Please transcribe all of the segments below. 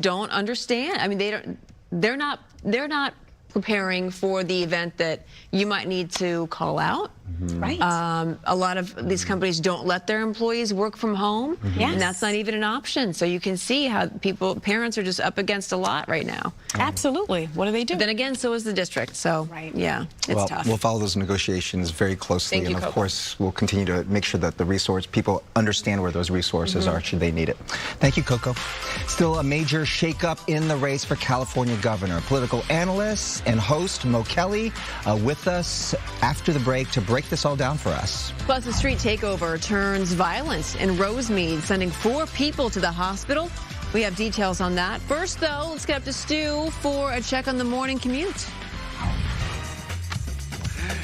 don't understand. I mean, they're not preparing for the event that you might need to call out. Right. A lot of these companies don't let their employees work from home, Yes. and that's not even an option. So you can see how parents are just up against a lot right now. Absolutely. What do they do? But then again, so is the district. So yeah, it's tough. We'll follow those negotiations very closely, Thank you, and of Coco. course, we'll continue to make sure that people understand where those resources are should they need it. Thank you, Coco. Still a major shakeup in the race for California governor. Political analyst and host Mo Kelly with us after the break to break this all down for us. Plus, a street takeover turns violent in Rosemead, sending 4 people to the hospital. We have details on that. First, though, let's get up to Stu for a check on the morning commute.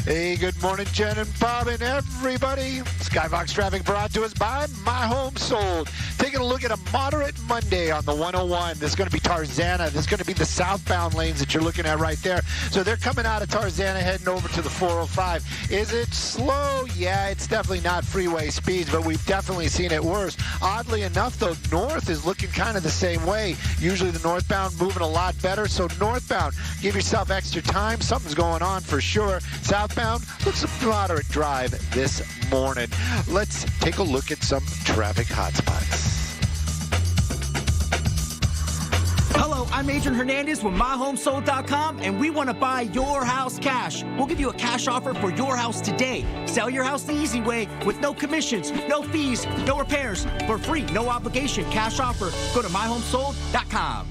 Hey, good morning, Jen and Bob and everybody. Skybox traffic brought to us by My Home Sold. Taking a look at a moderate Monday on the 101. This is going to be Tarzana. This is going to be the southbound lanes that you're looking at right there. So they're coming out of Tarzana heading over to the 405. Is it slow? Yeah, it's definitely not freeway speeds, but we've definitely seen it worse. Oddly enough, though, north is looking kind of the same way. Usually the northbound moving a lot better. So northbound, give yourself extra time. Something's going on for sure. Southbound, looks a moderate drive this morning. Let's take a look at some traffic hotspots. Hello, I'm Adrian Hernandez with MyHomeSold.com, and we want to buy your house cash. We'll give you a cash offer for your house today. Sell your house the easy way with no commissions, no fees, no repairs. For free, no obligation cash offer. Go to MyHomeSold.com.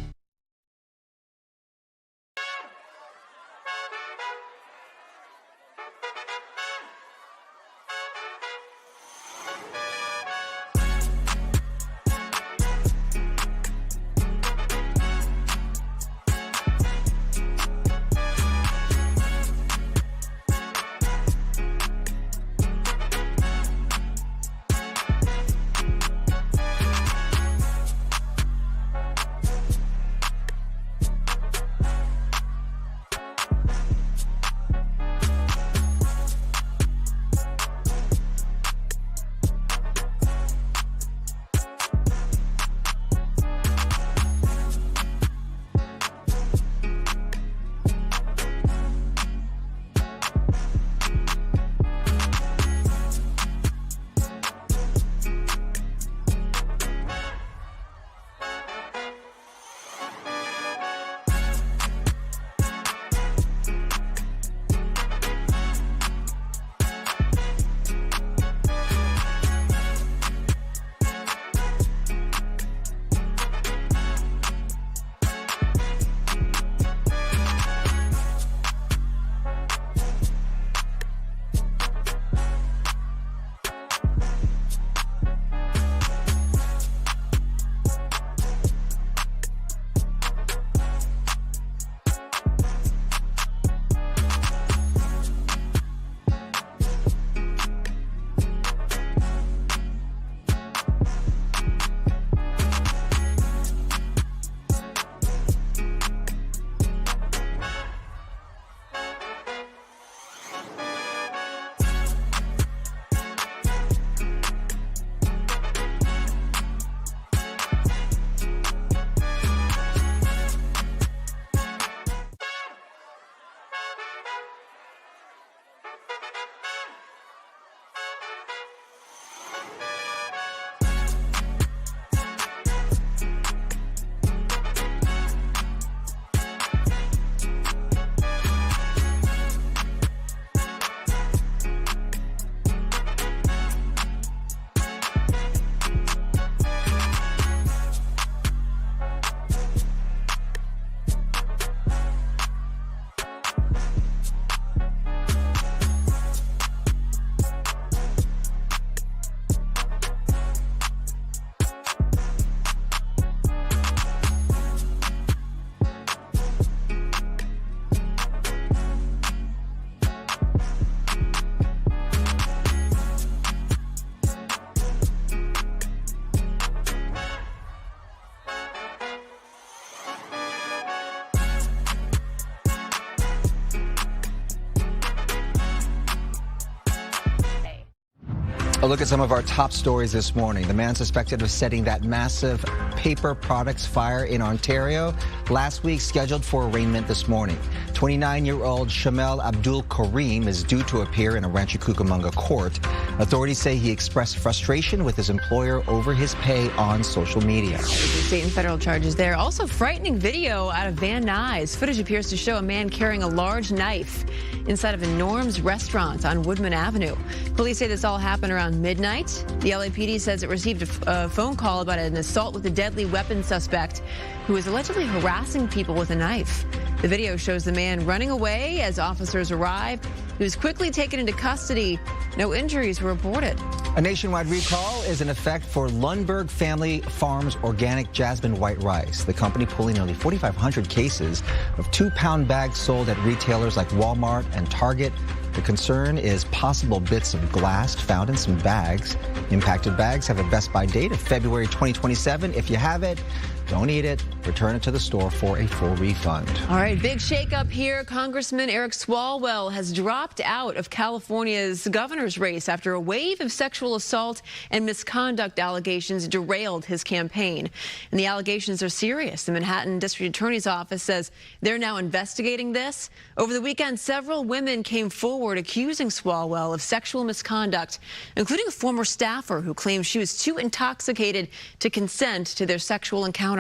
A look at some of our top stories this morning. The man suspected of setting that massive paper products fire in Ontario last week scheduled for arraignment this morning. 29-year-old Shamel Abdul Karim is due to appear in a Rancho Cucamonga court. Authorities say he expressed frustration with his employer over his pay on social media. State and federal charges there. Also, frightening video out of Van Nuys. Footage appears to show a man carrying a large knife inside of a Norm's restaurant on Woodman Avenue. Police say this all happened around midnight. The LAPD says it received a phone call about an assault with a deadly weapon suspect who is allegedly harassing people with a knife. The video shows the man running away as officers arrive. He was quickly taken into custody. No injuries were reported. A nationwide recall is in effect for Lundberg Family Farms organic jasmine white rice. The company pulling nearly 4,500 cases of 2-pound bags sold at retailers like Walmart and Target. The concern is possible bits of glass found in some bags. Impacted bags have a best by date of February 2027. If you have it, don't eat it. Return it to the store for a full refund. All right, big shakeup here. Congressman Eric Swalwell has dropped out of California's governor's race after a wave of sexual assault and misconduct allegations derailed his campaign. And the allegations are serious. The Manhattan District Attorney's Office says they're now investigating this. Over the weekend, several women came forward accusing Swalwell of sexual misconduct, including a former staffer who claimed she was too intoxicated to consent to their sexual encounters.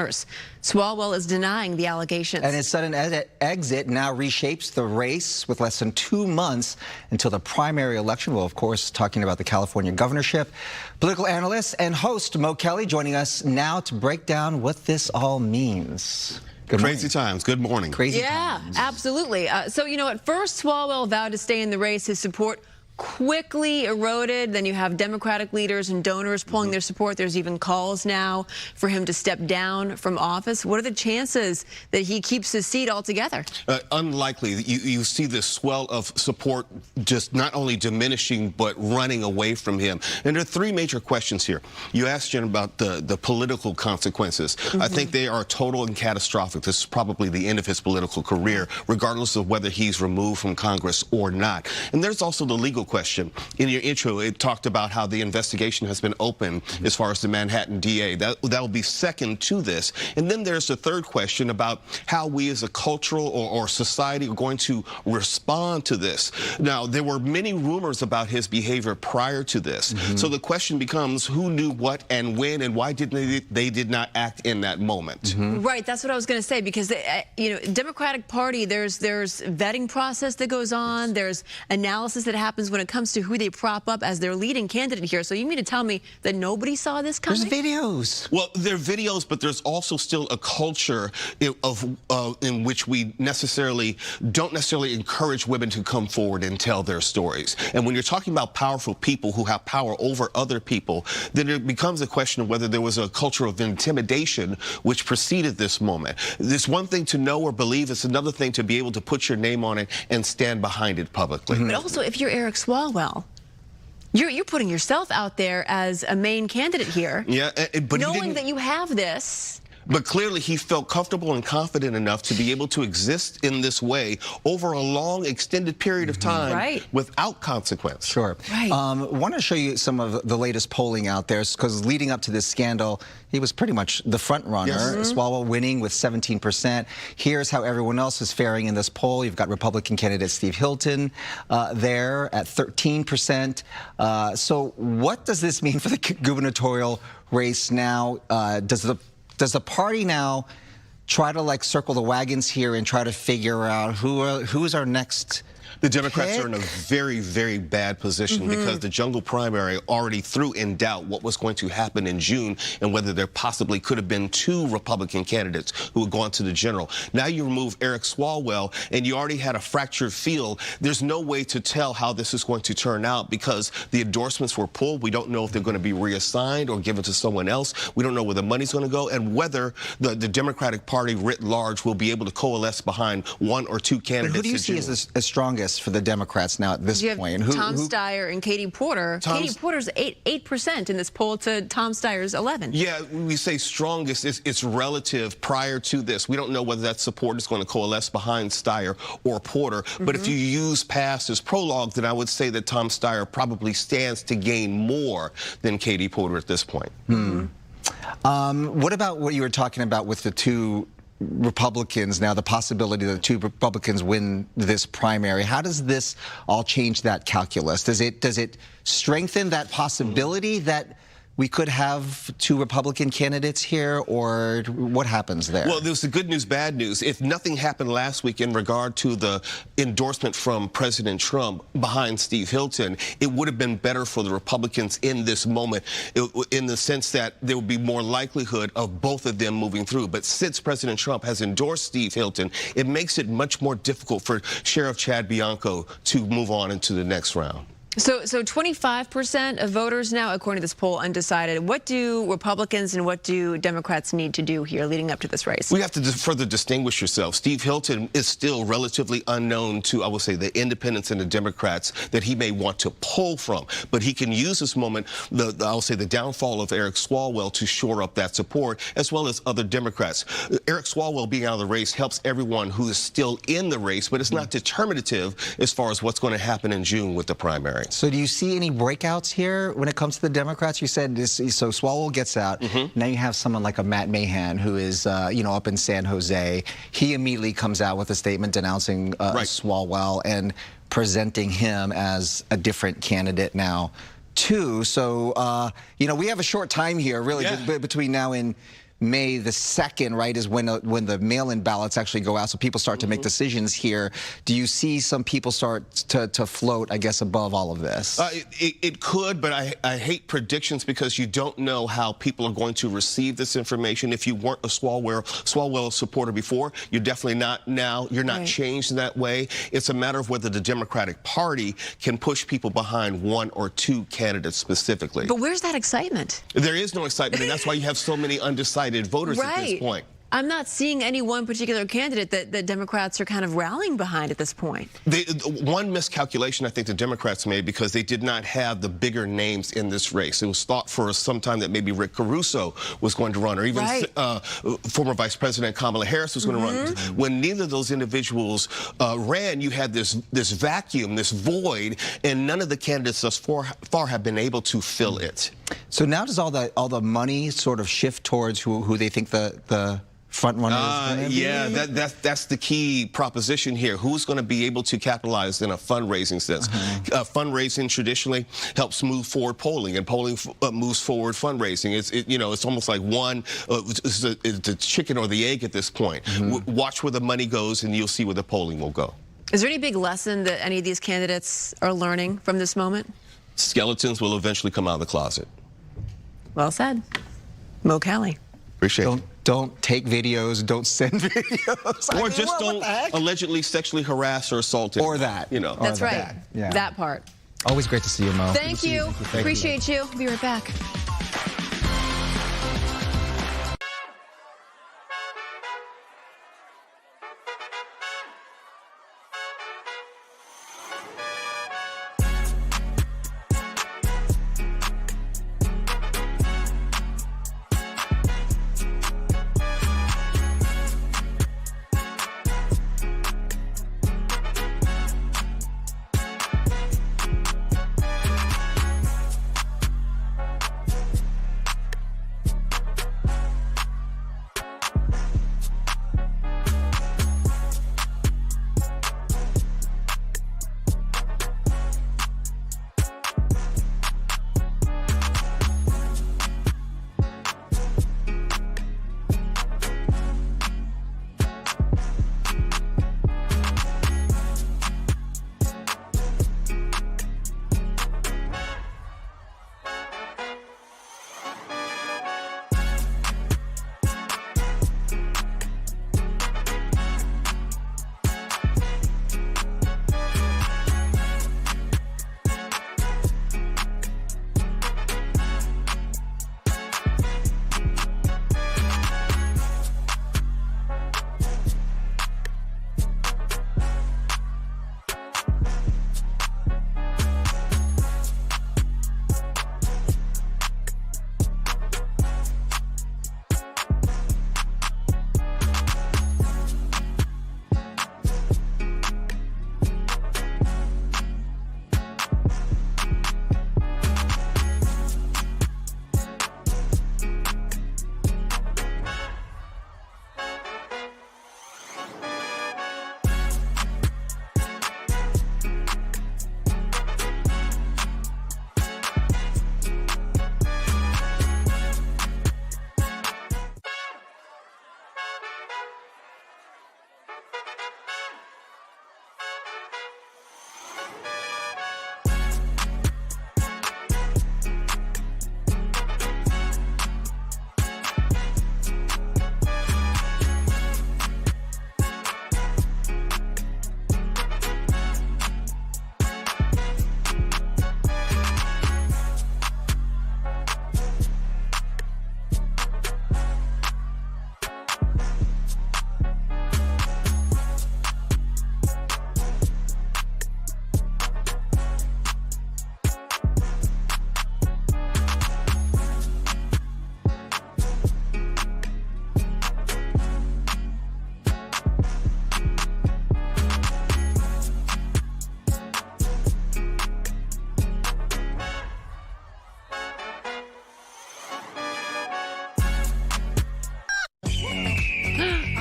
Swalwell is denying the allegations. And his sudden exit now reshapes the race with less than 2 months until the primary election. Well, of course, talking about the California governorship. Political analyst and host Mo Kelly joining us now to break down what this all means. Crazy times. Good morning. Crazy Yeah, times. absolutely. So, you know, at first Swalwell vowed to stay in the race. His support quickly eroded. Then you have Democratic leaders and donors pulling their support. There's even calls now for him to step down from office. What are the chances that he keeps his seat altogether? Unlikely. You see this swell of support just not only diminishing but running away from him. And there are three major questions here. You asked Jen about the political consequences. I think they are total and catastrophic. This is probably the end of his political career, regardless of whether he's removed from Congress or not. And there's also the legal question. In your intro, it talked about how the investigation has been open as far as the Manhattan DA. That will be second to this. And then there's the third question about how we as a cultural or society are going to respond to this. Now, there were many rumors about his behavior prior to this. So the question becomes who knew what and when and why they did not act in that moment. Right, that's what I was going to say, because you know, Democratic Party, there's vetting process that goes on. There's analysis that happens when it comes to who they prop up as their leading candidate here. So you mean to tell me that nobody saw this coming? There's videos. Well, there are videos, but there's also still a culture in which we don't necessarily encourage women to come forward and tell their stories. And when you're talking about powerful people who have power over other people, then it becomes a question of whether there was a culture of intimidation which preceded this moment. It's one thing to know or believe. It's another thing to be able to put your name on it and stand behind it publicly. But also, if you're Eric Swalwell, you're putting yourself out there as a main candidate here. Yeah, but knowing that you have this. But clearly he felt comfortable and confident enough to be able to exist in this way over a long, extended period of time without consequence. Sure. Right. Want to show you some of the latest polling out there, because leading up to this scandal, he was pretty much the front runner. Swalwell winning with 17%. Here's how everyone else is faring in this poll. You've got Republican candidate Steve Hilton there at 13%. So what does this mean for the gubernatorial race now? Does the party now try to circle the wagons here and try to figure out who is our next? The Democrats are in a very, very bad position because the jungle primary already threw in doubt what was going to happen in June and whether there possibly could have been 2 Republican candidates who had gone to the general. Now you remove Eric Swalwell and you already had a fractured field. There's no way to tell how this is going to turn out because the endorsements were pulled. We don't know if they're going to be reassigned or given to someone else. We don't know where the money's going to go and whether the Democratic Party writ large will be able to coalesce behind 1 or 2 candidates. But who do you see as strongest strongest for the Democrats now at this You have point? Tom Steyer and Katie Porter. Katie Porter's 8% in this poll to Tom Steyer's 11. Yeah, we say strongest. It's relative prior to this. We don't know whether that support is going to coalesce behind Steyer or Porter. But if you use past as prologue, then I would say that Tom Steyer probably stands to gain more than Katie Porter at this point. What about what you were talking about with the two Republicans now, the possibility that the two Republicans win this primary? How does this all change that calculus? Does it strengthen that possibility that we could have two Republican candidates here, or what happens there? Well, there's the good news, bad news. If nothing happened last week in regard to the endorsement from President Trump behind Steve Hilton, it would have been better for the Republicans in this moment, in the sense that there would be more likelihood of both of them moving through. But since President Trump has endorsed Steve Hilton, it makes it much more difficult for Sheriff Chad Bianco to move on into the next round. So 25% of voters now, according to this poll, undecided. What do Republicans and what do Democrats need to do here leading up to this race? We have to further distinguish yourself. Steve Hilton is still relatively unknown to, I would say, the independents and the Democrats that he may want to pull from. But he can use this moment, I'll say the downfall of Eric Swalwell, to shore up that support, as well as other Democrats. Eric Swalwell being out of the race helps everyone who is still in the race, but it's not determinative as far as what's going to happen in June with the primary. So do you see any breakouts here when it comes to the Democrats? You said this, so Swalwell gets out. Now you have someone like a Matt Mahan who is, up in San Jose. He immediately comes out with a statement denouncing Swalwell and presenting him as a different candidate now, too. So, we have a short time here, really, between now and May the 2nd, right, is when the mail-in ballots actually go out, so people start to make decisions here. Do you see some people start to float, I guess, above all of this? It could, but I hate predictions because you don't know how people are going to receive this information. If you weren't a Swalwell supporter before, you're definitely not now. You're not changed in that way. It's a matter of whether the Democratic Party can push people behind one or two candidates specifically. But where's that excitement? There is no excitement, and that's why you have so many undecided voters at this point. I'm not seeing any one particular candidate that Democrats are kind of rallying behind at this point. One miscalculation I think the Democrats made, because they did not have the bigger names in this race. It was thought for some time that maybe Rick Caruso was going to run, or even former Vice President Kamala Harris was going to run. When neither of those individuals ran, you had this vacuum, this void, and none of the candidates thus far have been able to fill it. So now does all the money sort of shift towards who they think the front runner is going to be? Yeah, that's the key proposition here. Who's going to be able to capitalize in a fundraising sense? Fundraising traditionally helps move forward polling, and polling moves forward fundraising. It's almost like it's the chicken or the egg at this point. Watch where the money goes, and you'll see where the polling will go. Is there any big lesson that any of these candidates are learning from this moment? Skeletons will eventually come out of the closet. Well said. Mo Kelly. Appreciate it. Don't take videos, don't send videos. Or just don't allegedly sexually harass or assault him. Or that. That's right. That part. Always great to see you, Mo. Thank you. Appreciate you. Be right back.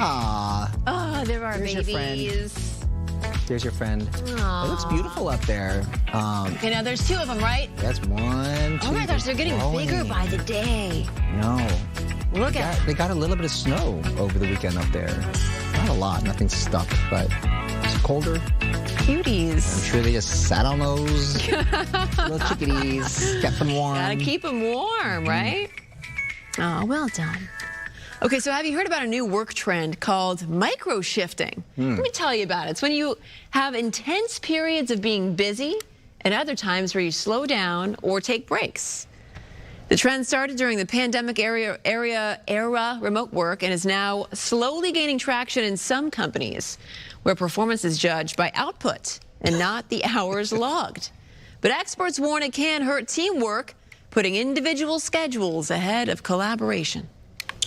Ah, Oh, there are There's your friend. babies. there's your friend. Aw. It looks beautiful up there. Okay, now there's 2 of them, right? That's 1, 2. Oh my gosh, they're getting growing. bigger by the day. No. Look at They got a little bit of snow over the weekend up there. Not a lot, nothing stuck, but it's colder. cuties. I'm sure they just sat on those little chickadees, kept them warm. Gotta keep them warm, right? Oh, well done. Okay, so have you heard about a new work trend called micro-shifting? Let me tell you about it. It's when you have intense periods of being busy and other times where you slow down or take breaks. The trend started during the pandemic era remote work and is now slowly gaining traction in some companies where performance is judged by output and not the hours logged. But experts warn it can hurt teamwork, putting individual schedules ahead of collaboration.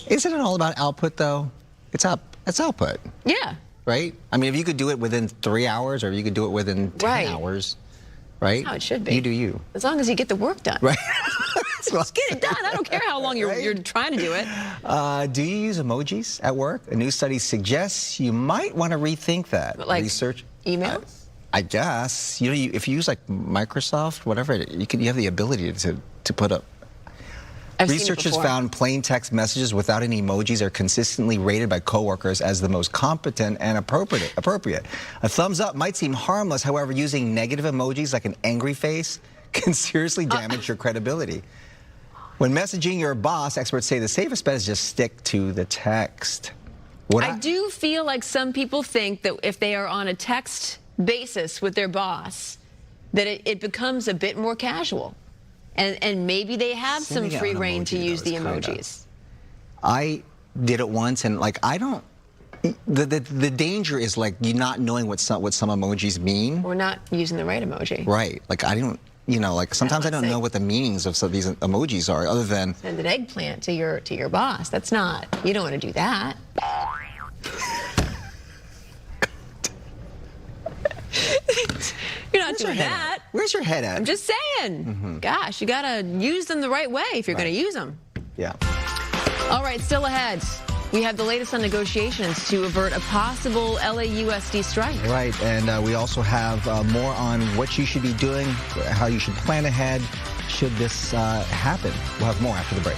Isn't it all about output, though? It's output, Yeah. right? I mean, if you could do it within 3 hours or you could do it within 10 Right. hours, right? That's how it should be. You do you. As long as you get the work done. Right. Just get it done. I don't care how long you're trying to do it. Do you use emojis at work? A new study suggests you might want to rethink that. Like Research. emails? I guess. You know, if you use like Microsoft, whatever, you have the ability to put up. I've seen it Researchers before. found plain text messages without any emojis are consistently rated by coworkers as the most competent and appropriate. A thumbs up might seem harmless, however, using negative emojis like an angry face can seriously damage your credibility. When messaging your boss, experts say the safest bet is just stick to the text. I do feel like some people think that if they are on a text basis with their boss, that it becomes a bit more casual. And maybe they have some Sending out free an reign to emoji, use though, the is kinda- emojis. I did it once, and like I don't. The danger is like you not knowing what some emojis mean. We're not using the right emoji. Right. Like I don't. You know, like sometimes I let's don't see. know what the meanings of some of these emojis are, other than. Send an eggplant to your boss. That's not. You don't want to do that. You're not Where's your doing head that. at? Where's your head at? I'm just saying. Gosh, you gotta use them the right way if you're gonna use them. Yeah. All right, still ahead. We have the latest on negotiations to avert a possible LAUSD strike. Right, and we also have more on what you should be doing, how you should plan ahead should this happen. We'll have more after the break.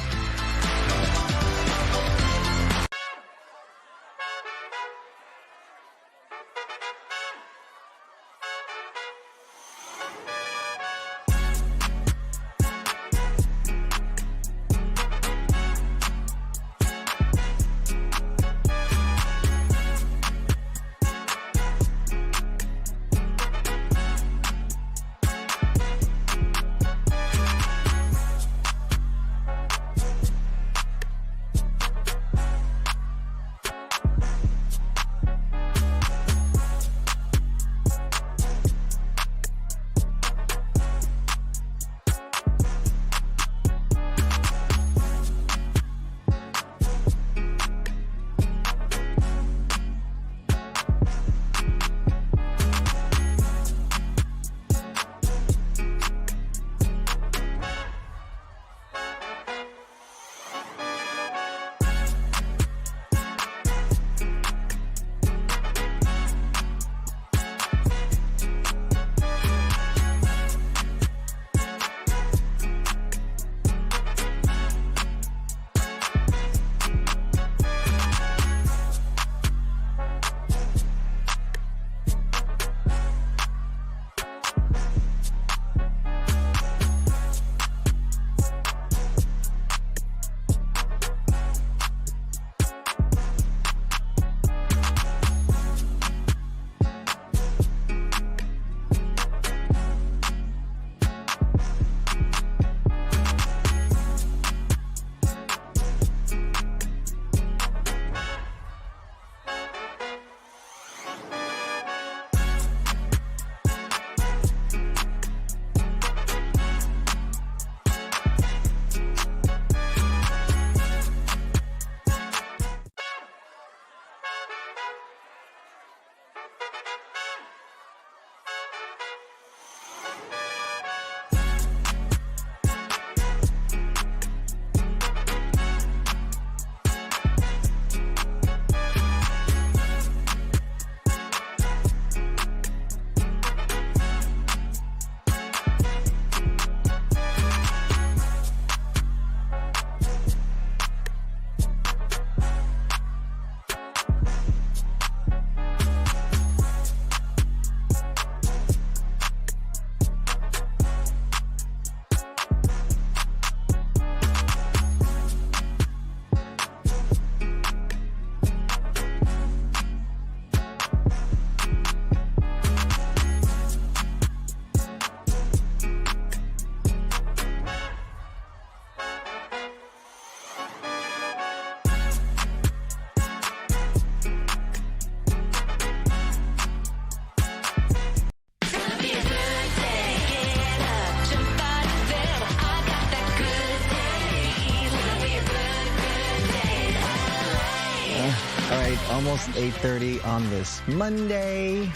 Almost 8:30 on this Monday.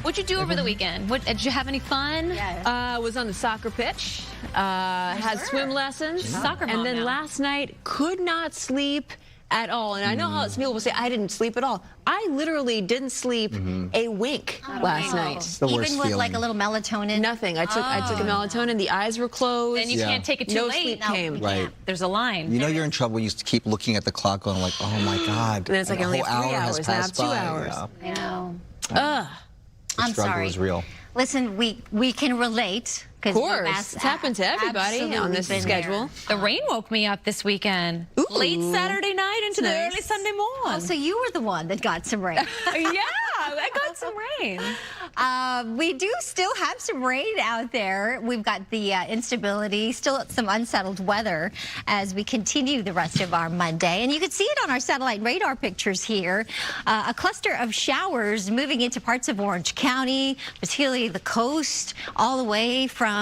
What'd you do over the weekend? Did you have any fun? Was on the soccer pitch. Had swim lessons. Soccer mom and then now. last night could not sleep at all. And I know how some people will say I didn't sleep at all. I literally didn't sleep a wink last night. The worst Even with feeling. like a little melatonin? Nothing. I took a melatonin. The eyes were closed. Then you can't take it too no late. sleep came. Right. There's a line. You know you're in trouble. You used to keep looking at the clock going like, oh my God. And then it's like a only whole 3 hour has hours, now passed 2 by. hours. Yeah. I know. Ugh. The I'm struggle sorry. is real. Listen, we can relate. Of course. It's happened to everybody on this schedule. The rain woke me up this weekend. Ooh. Late Saturday night into the Nice. early Sunday morning. Oh, so you were the one that got some rain. Yeah, I got some rain. We do still have some rain out there. We've got the instability, still some unsettled weather as we continue the rest of our Monday. And you can see it on our satellite radar pictures here. A cluster of showers moving into parts of Orange County, particularly the coast, all the way from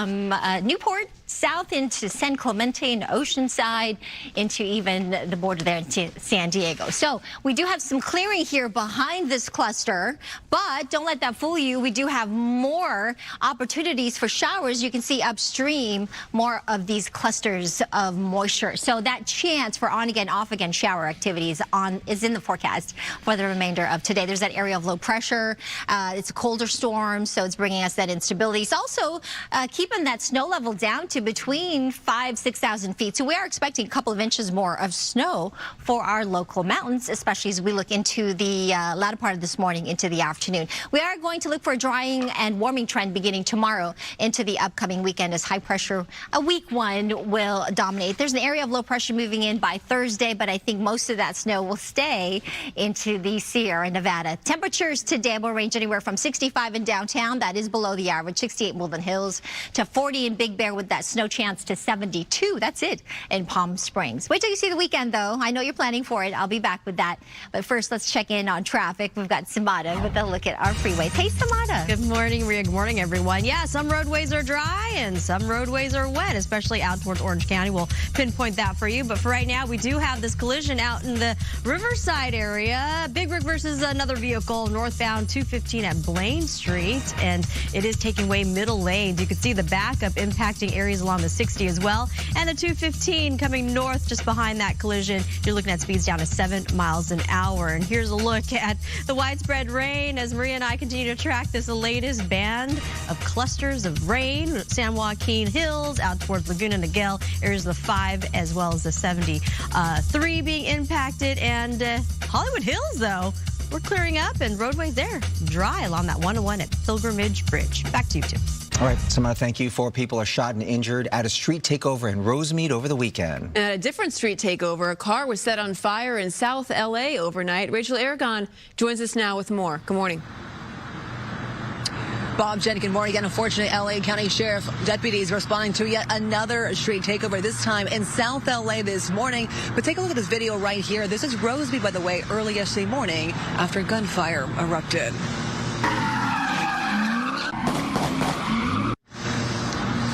Newport south into San Clemente and Oceanside, into even the border there into San Diego. So we do have some clearing here behind this cluster, but don't let that fool you. We do have more opportunities for showers. You can see upstream more of these clusters of moisture. So that chance for on again, off again shower activities is in the forecast for the remainder of today. There's that area of low pressure. It's a colder storm, so it's bringing us that instability. It's also keeping that snow level down to between 5,000–6,000 feet. So we are expecting a couple of inches more of snow for our local mountains, especially as we look into the latter part of this morning into the afternoon. We are going to look for a drying and warming trend beginning tomorrow into the upcoming weekend as high pressure, a weak one, will dominate. There's an area of low pressure moving in by Thursday, but I think most of that snow will stay into the Sierra Nevada. Temperatures today will range anywhere from 65 in downtown, that is below the average, 68 in Woodland Hills, to 40 in Big Bear with that snow chance to 72. That's it in Palm Springs. Wait till you see the weekend, though. I know you're planning for it. I'll be back with that. But first, let's check in on traffic. We've got Samada with a look at our freeways. Hey, Samada. Good morning, Maria. Good morning, everyone. Yeah, some roadways are dry and some roadways are wet, especially out towards Orange County. We'll pinpoint that for you. But for right now, we do have this collision out in the Riverside area. Big Rig versus another vehicle northbound 215 at Blaine Street. And it is taking away middle lanes. You can see the backup impacting areas along the 60 as well. And the 215 coming north just behind that collision. You're looking at speeds down to 7 miles an hour. And here's a look at the widespread rain as Maria and I continue to track this latest band of clusters of rain. San Joaquin Hills out towards Laguna Niguel, areas of the 5 as well as the 73 being impacted. And Hollywood Hills, though, we're clearing up and roadways there dry along that 101 at Pilgrimage Bridge. Back to you, Tim. All right, Samara, thank you. 4 people are shot and injured at a street takeover in Rosemead over the weekend. At a different street takeover, a car was set on fire in South LA overnight. Rachel Aragon joins us now with more. Good morning. Bob, Jen, good morning. Again, unfortunately, LA County Sheriff deputies responding to yet another street takeover, this time in South LA this morning. But take a look at this video right here. This is Rosemead, by the way, early yesterday morning after gunfire erupted.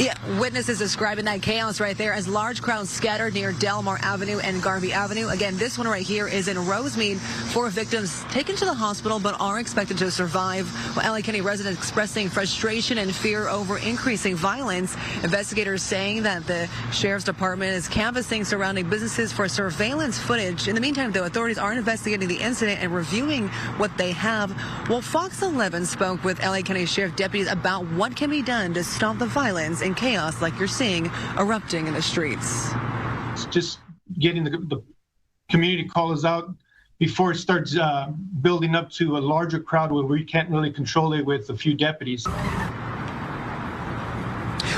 Yeah, witnesses describing that chaos right there as large crowds scattered near Delmar Avenue and Garvey Avenue. Again, this one right here is in Rosemead. 4 victims taken to the hospital but are expected to survive. Well, LA County residents expressing frustration and fear over increasing violence. Investigators saying that the Sheriff's Department is canvassing surrounding businesses for surveillance footage. In the meantime, though, authorities are investigating the incident and reviewing what they have. Well, Fox 11 spoke with LA County Sheriff deputies about what can be done to stop the violence and chaos like you're seeing erupting in the streets. It's just getting the community callers out before it starts building up to a larger crowd where we can't really control it with a few deputies.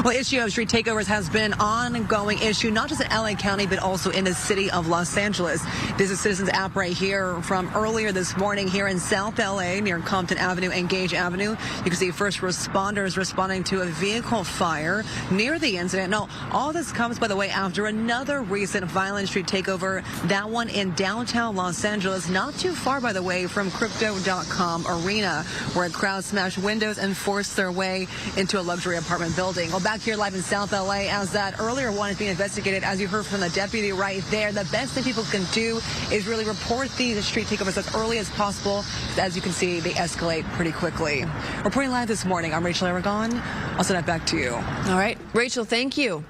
Well, issue of street takeovers has been an ongoing issue, not just in LA County, but also in the city of Los Angeles. This is Citizens app right here from earlier this morning here in South LA near Compton Avenue and Gage Avenue. You can see first responders responding to a vehicle fire near the incident. Now, all this comes, by the way, after another recent violent street takeover, that one in downtown Los Angeles, not too far, by the way, from Crypto.com Arena, where a crowd smashed windows and forced their way into a luxury apartment building. Well, back here live in South LA as that earlier one is being investigated. As you heard from the deputy right there, the best thing people can do is really report these street takeovers as early as possible. As you can see, they escalate pretty quickly. Reporting live this morning, I'm Rachel Aragon. I'll send it back to you. All right, Rachel, thank you.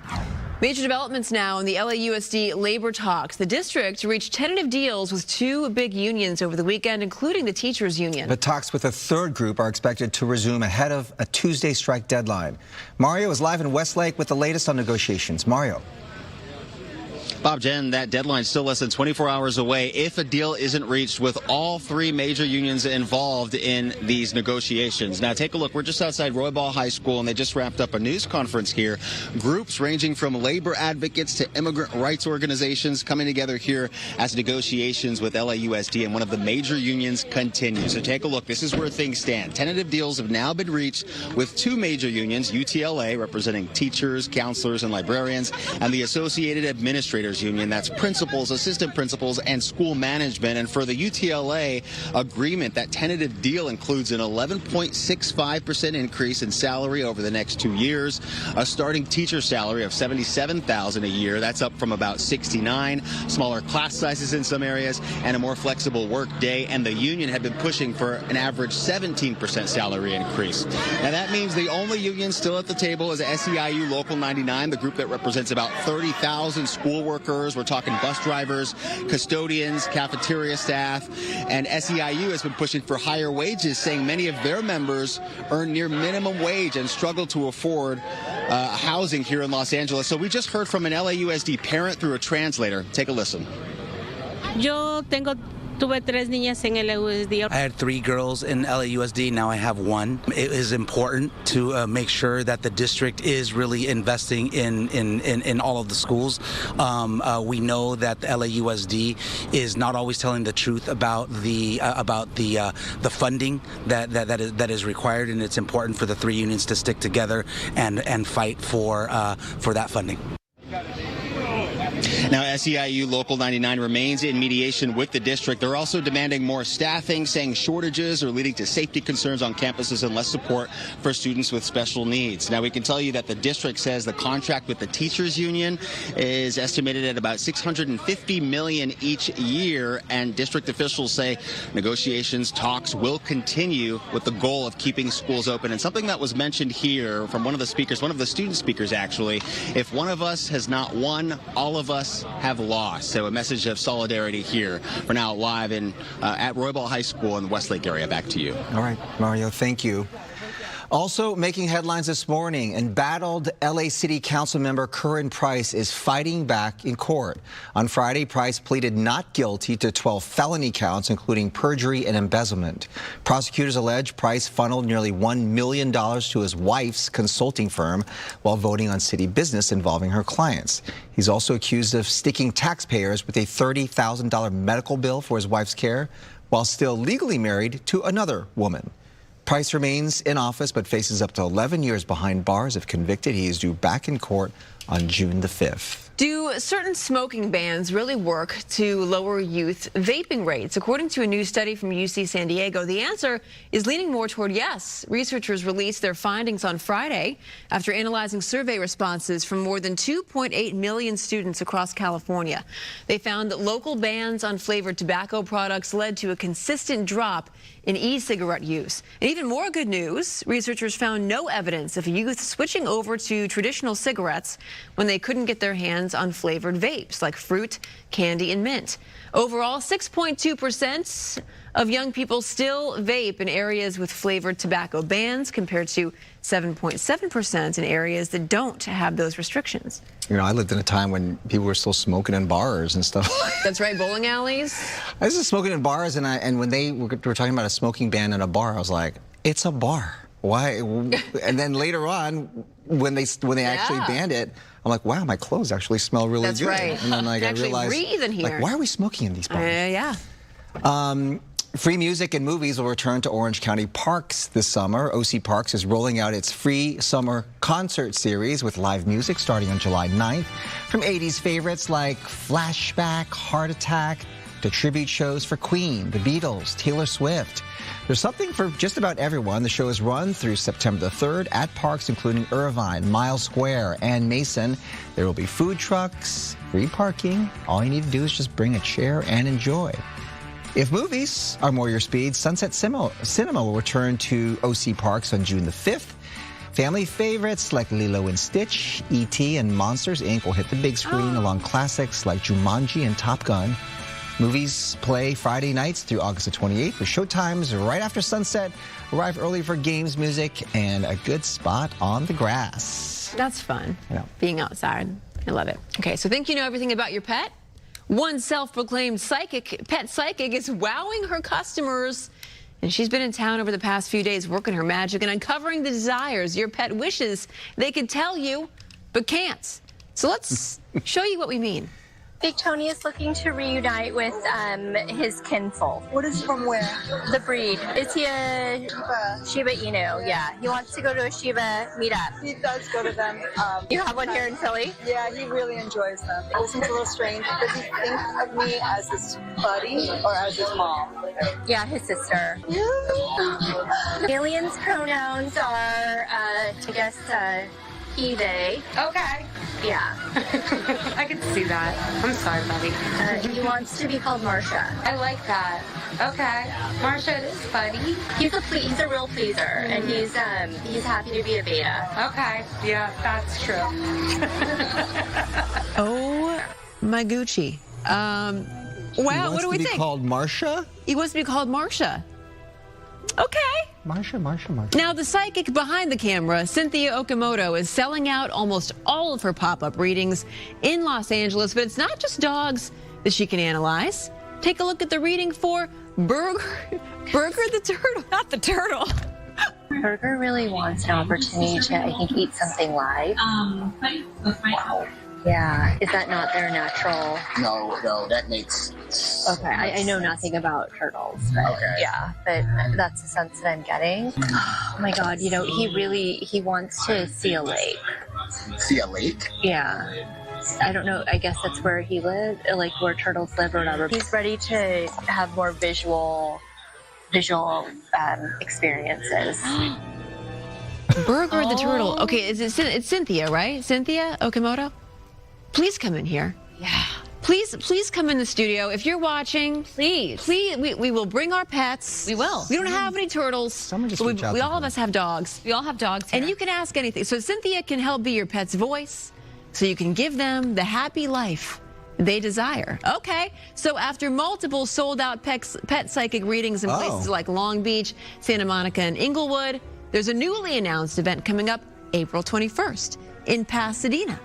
Major developments now in the LAUSD labor talks. The district reached tentative deals with two big unions over the weekend, including the teachers union. The talks with a third group are expected to resume ahead of a Tuesday strike deadline. Mario is live in Westlake with the latest on negotiations. Mario. Bob, Jen, that deadline still less than 24 hours away if a deal isn't reached with all three major unions involved in these negotiations. Now, take a look. We're just outside Roybal High School, and they just wrapped up a news conference here. Groups ranging from labor advocates to immigrant rights organizations coming together here as negotiations with LAUSD and one of the major unions continue. So take a look. This is where things stand. Tentative deals have now been reached with two major unions, UTLA, representing teachers, counselors, and librarians, and the Associated Administrators Union, that's principals, assistant principals, and school management. And for the UTLA agreement, that tentative deal includes an 11.65% increase in salary over the next 2 years, a starting teacher salary of $77,000 a year. That's up from about $69,000, smaller class sizes in some areas, and a more flexible work day. And the union had been pushing for an average 17% salary increase. Now that means the only union still at the table is SEIU Local 99, the group that represents about 30,000 school workers. We're talking bus drivers, custodians, cafeteria staff, and SEIU has been pushing for higher wages, saying many of their members earn near minimum wage and struggle to afford housing here in Los Angeles. So we just heard from an LAUSD parent through a translator. Take a listen. I had 3 girls in LAUSD. Now I have 1. It is important to make sure that the district is really investing in all of the schools. We know that the LAUSD is not always telling the truth about the funding that is required, and it's important for the 3 unions to stick together and fight for that funding. Now, SEIU Local 99 remains in mediation with the district. They're also demanding more staffing, saying shortages are leading to safety concerns on campuses and less support for students with special needs. Now, we can tell you that the district says the contract with the teachers union is estimated at about $650 million each year, and district officials say negotiations talks will continue with the goal of keeping schools open. And something that was mentioned here from one of the speakers, one of the student speakers actually, if one of us has not won, all of us have lost. So a message of solidarity here. For now, live at Roybal High School in the Westlake area. Back to you. All right, Mario, thank you. Also making headlines this morning, embattled LA City Council member Curran Price is fighting back in court. On Friday, Price pleaded not guilty to 12 felony counts, including perjury and embezzlement. Prosecutors allege Price funneled nearly $1 million to his wife's consulting firm while voting on city business involving her clients. He's also accused of sticking taxpayers with a $30,000 medical bill for his wife's care while still legally married to another woman. Price remains in office but faces up to 11 years behind bars. If convicted, he is due back in court on June the 5th. Do certain smoking bans really work to lower youth vaping rates? According to a new study from UC San Diego, the answer is leaning more toward yes. Researchers released their findings on Friday after analyzing survey responses from more than 2.8 million students across California. They found that local bans on flavored tobacco products led to a consistent drop in e-cigarette use. And even more good news, researchers found no evidence of youth switching over to traditional cigarettes when they couldn't get their hands on flavored vapes like fruit, candy, and mint. Overall, 6.2% of young people still vape in areas with flavored tobacco bans compared to 7.7% in areas that don't have those restrictions. You know, I lived in a time when people were still smoking in bars and stuff. That's right, bowling alleys. I was just smoking in bars, and when they were talking about a smoking ban in a bar, I was like, it's a bar. Why? And then later on, when they actually banned it, I'm like, wow, my clothes actually smell really good. That's right. And then like, I realized, breathe in here. like, why are we smoking in these bars? Yeah. Free music and movies will return to Orange County parks this summer. OC Parks is rolling out its free summer concert series with live music starting on July 9th. From 80s favorites like Flashback, Heart Attack, to tribute shows for Queen, the Beatles, Taylor Swift. There's something for just about everyone. The show is run through September the 3rd at parks including Irvine, Miles Square, and Mason. There will be food trucks, free parking. All you need to do is just bring a chair and enjoy. If movies are more your speed, Sunset Cinema will return to OC Parks on June the 5th. Family favorites like Lilo and Stitch, E.T., and Monsters, Inc. will hit the big screen along classics like Jumanji and Top Gun. Movies play Friday nights through August the 28th with showtimes right after sunset. Arrive early for games, music, and a good spot on the grass. That's fun, Yeah. being outside. I love it. Okay, so think you know everything about your pet? One self-proclaimed pet psychic is wowing her customers. And she's been in town over the past few days working her magic and uncovering the desires your pet wishes they could tell you, but can't. So let's show you what we mean. Big Tony is looking to reunite with his kinfolk. What is from where? The breed. Is he a Shiba Inu? Yeah. He wants to go to a Shiba meetup. He does go to them. You have one here in Philly? Yeah, he really enjoys them. It seems a little strange. Does he think of me as his buddy or as his mom? Yeah, his sister. Alien's pronouns are, I guess, he, they. Okay. Yeah. I can see that. I'm sorry, buddy. He wants to be called Marsha. I like that. Okay. Marsha, this is buddy. He's a real pleaser, and he's happy to be a beta. Okay. Yeah, that's true. Oh, my Gucci. Wow, what do we think? He wants to be called Marsha? He wants to be called Marsha. Okay. Marsha. Now, the psychic behind the camera, Cynthia Okamoto, is selling out almost all of her pop-up readings in Los Angeles, but it's not just dogs that she can analyze. Take a look at the reading for Burger the turtle. Not the turtle. Burger really wants an opportunity to, I think, eat something live. Wow. Yeah. Is that not their natural? No, that makes... Okay, I know nothing about turtles, but yeah, but that's the sense that I'm getting. Oh my God, you know, he wants to see a lake. See a lake? Yeah. I don't know, I guess that's where he lives, like where turtles live or whatever. He's ready to have more visual experiences. Burger the turtle. Okay, it's Cynthia, right? Cynthia Okamoto? Please come in here. Yeah. Please come in the studio. If you're watching, please, we will bring our pets. We will. We don't have any turtles. Someone just but we all of us have dogs. We all have dogs here. And you can ask anything. So Cynthia can help be your pet's voice, so you can give them the happy life they desire. Okay. So after multiple sold-out pet psychic readings in places like Long Beach, Santa Monica, and Inglewood, there's a newly announced event coming up April 21st in Pasadena.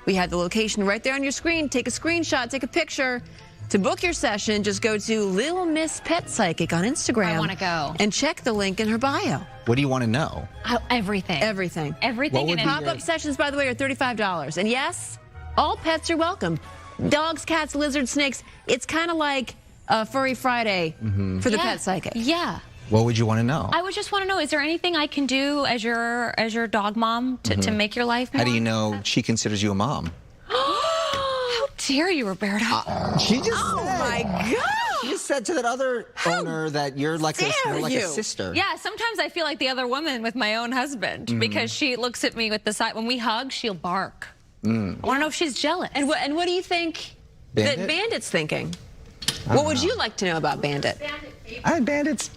We have the location right there on your screen. Take a screenshot, take a picture. To book your session, just go to Little Miss Pet Psychic on Instagram. I want to go. And check the link in her bio. What do you want to know? Everything. Everything. Everything. What would be Pop-up sessions, by the way, are $35. And yes, all pets are welcome. Dogs, cats, lizards, snakes. It's kind of like a Furry Friday for the Pet Psychic. Yeah. What would you want to know? I would just want to know, is there anything I can do as your dog mom to make your life more? How do you know she considers you a mom? How dare you, Roberto? She just My God. She just said to that other owner that you're like a sister. Yeah, sometimes I feel like the other woman with my own husband because she looks at me with the side. When we hug, she'll bark. I want to know if she's jealous. And what do you think that Bandit's thinking? What would you like to know about Bandit?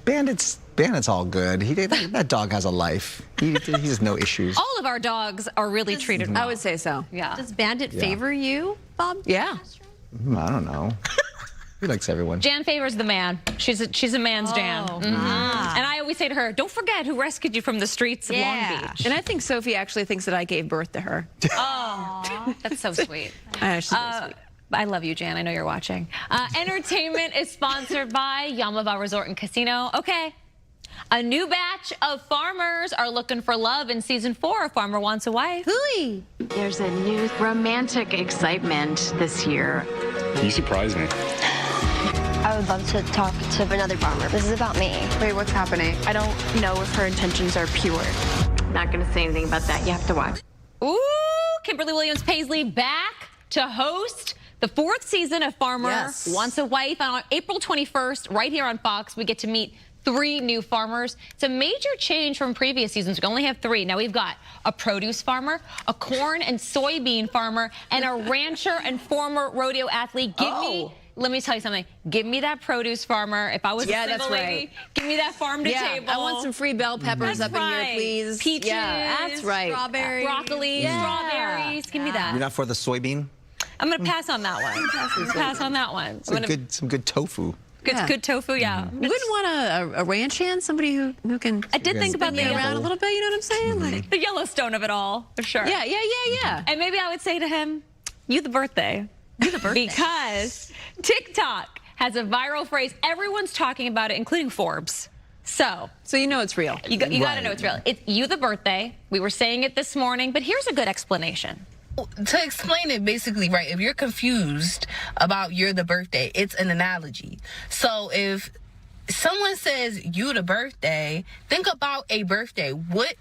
Bandit's all good. That dog has a life. He has no issues. All of our dogs are really treated well. I would say so. Yeah. Does Bandit favor you, Bob? Yeah. I don't know. He likes everyone. Jan favors the man. She's a man's Jan. And I always say to her, don't forget who rescued you from the streets of Long Beach. And I think Sophie actually thinks that I gave birth to her. Oh, that's so sweet. She's very sweet. I love you, Jan. I know you're watching. Entertainment is sponsored by Yamava Resort and Casino. Okay. A new batch of farmers are looking for love in season 4 of Farmer Wants a Wife. Hooey! There's a new romantic excitement this year. You surprise me. I would love to talk to another farmer. This is about me. Wait, what's happening? I don't know if her intentions are pure. Not going to say anything about that. You have to watch. Ooh, Kimberly Williams Paisley back to host the 4th season of Farmer Wants a Wife. On April 21st, right here on Fox, we get to meet 3 new farmers. It's a major change from previous seasons. We only have 3. Now we've got a produce farmer, a corn and soybean farmer, and a rancher and former rodeo athlete. Let me tell you something. Give me that produce farmer. If I was a single lady, give me that farm to table. I want some free bell peppers up in here, please. Peaches. Yeah, that's right. Strawberries. Broccoli. Strawberries. Give me that. You're not for the soybean? I'm going to pass on that one. Pass on that one. Some good tofu. Good tofu, yeah. You wouldn't want a ranch hand, somebody who can. I did think about the around a little bit. You know what I'm saying? Like the Yellowstone of it all, for sure. Yeah. And maybe I would say to him, "You the birthday." You the birthday. Because TikTok has a viral phrase. Everyone's talking about it, including Forbes. So you know it's real. You got to know it's real. It's you the birthday. We were saying it this morning, but here's a good explanation. To explain it, basically, right, if you're confused about you're the birthday, it's an analogy. So if someone says you the birthday, think about a birthday. What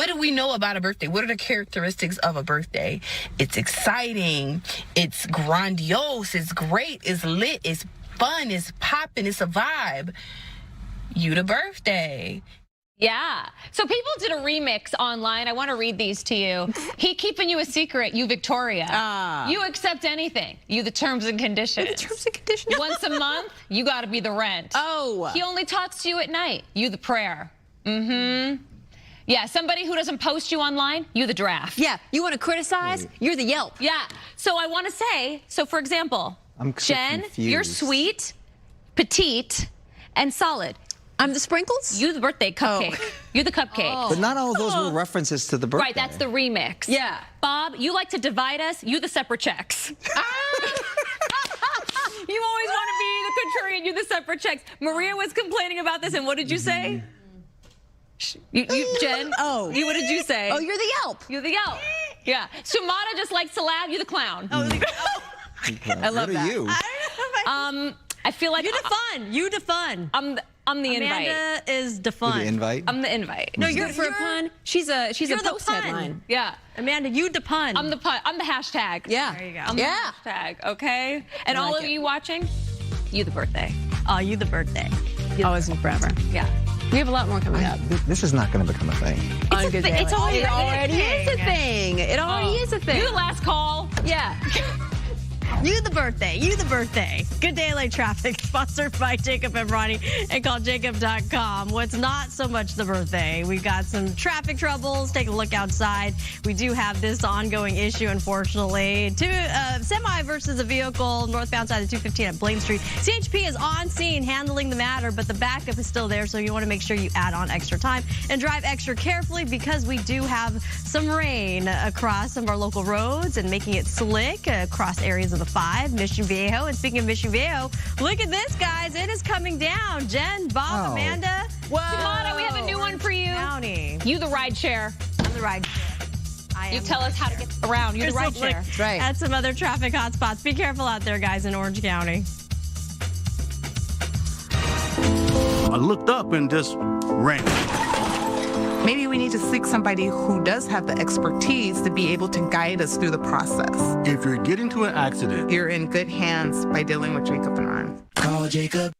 do we know about a birthday? What are the characteristics of a birthday? It's exciting, it's grandiose, it's great, it's lit, it's fun, it's popping, it's a vibe. You the birthday. Yeah. So people did a remix online. I want to read these to you. He keeping you a secret, you Victoria. You accept anything, you the terms and conditions. The terms and conditions. Once a month, you got to be the rent. He only talks to you at night, you the prayer. Yeah, somebody who doesn't post you online, you the draft. Yeah, you want to criticize, you're the Yelp. Yeah. So I want to say, for example, Jen, you're sweet, petite, and solid. I'm the sprinkles? You the birthday cupcake. You're the cupcake. But not all of those were references to the birthday. Right, that's the remix. Yeah. Bob, you like to divide us. You the separate checks. You always want to be the contrarian. You the separate checks. Maria was complaining about this, and what did you say? Jen? What did you say? Oh, you're the Yelp. You're the Yelp. Yeah. Sumata just likes to laugh. You the clown. I love that. You? I feel like you defun. You defun. I'm the invite. Amanda is defun. The invite? I'm the invite. No, you're for a pun. She's a post headline. Yeah. Amanda, you the pun. I'm the pun. I'm the hashtag. Yeah. There you go. I'm the hashtag. Okay. And all of you watching, you the birthday. Oh, you the birthday. Always and forever. Yeah. We have a lot more coming up. This is not going to become a thing. It already is a thing. It already is a thing. You the last call. Yeah. You the birthday. You the birthday. Good Day LA Traffic, sponsored by Jacob and Ronnie, and call jacob.com. What's not so much the birthday. We've got some traffic troubles. Take a look outside. We do have this ongoing issue, unfortunately. Semi versus a vehicle northbound side of 215 at Blaine Street. CHP is on scene handling the matter, but the backup is still there, so you want to make sure you add on extra time and drive extra carefully because we do have some rain across some of our local roads and making it slick across areas of the 5, Mission Viejo. And speaking of Mission Viejo, look at this, guys. It is coming down. Jen, Bob, Amanda. Sumata, we have a new one for you. County. You the ride share. I'm the ride share. You tell us how to get around. You're the ride share. That's right. At some other traffic hotspots. Be careful out there, guys, in Orange County. I looked up and just ran. Maybe we need to seek somebody who does have the expertise to be able to guide us through the process. If you're getting to an accident, you're in good hands by dealing with Jacob and Ron. Call Jacob.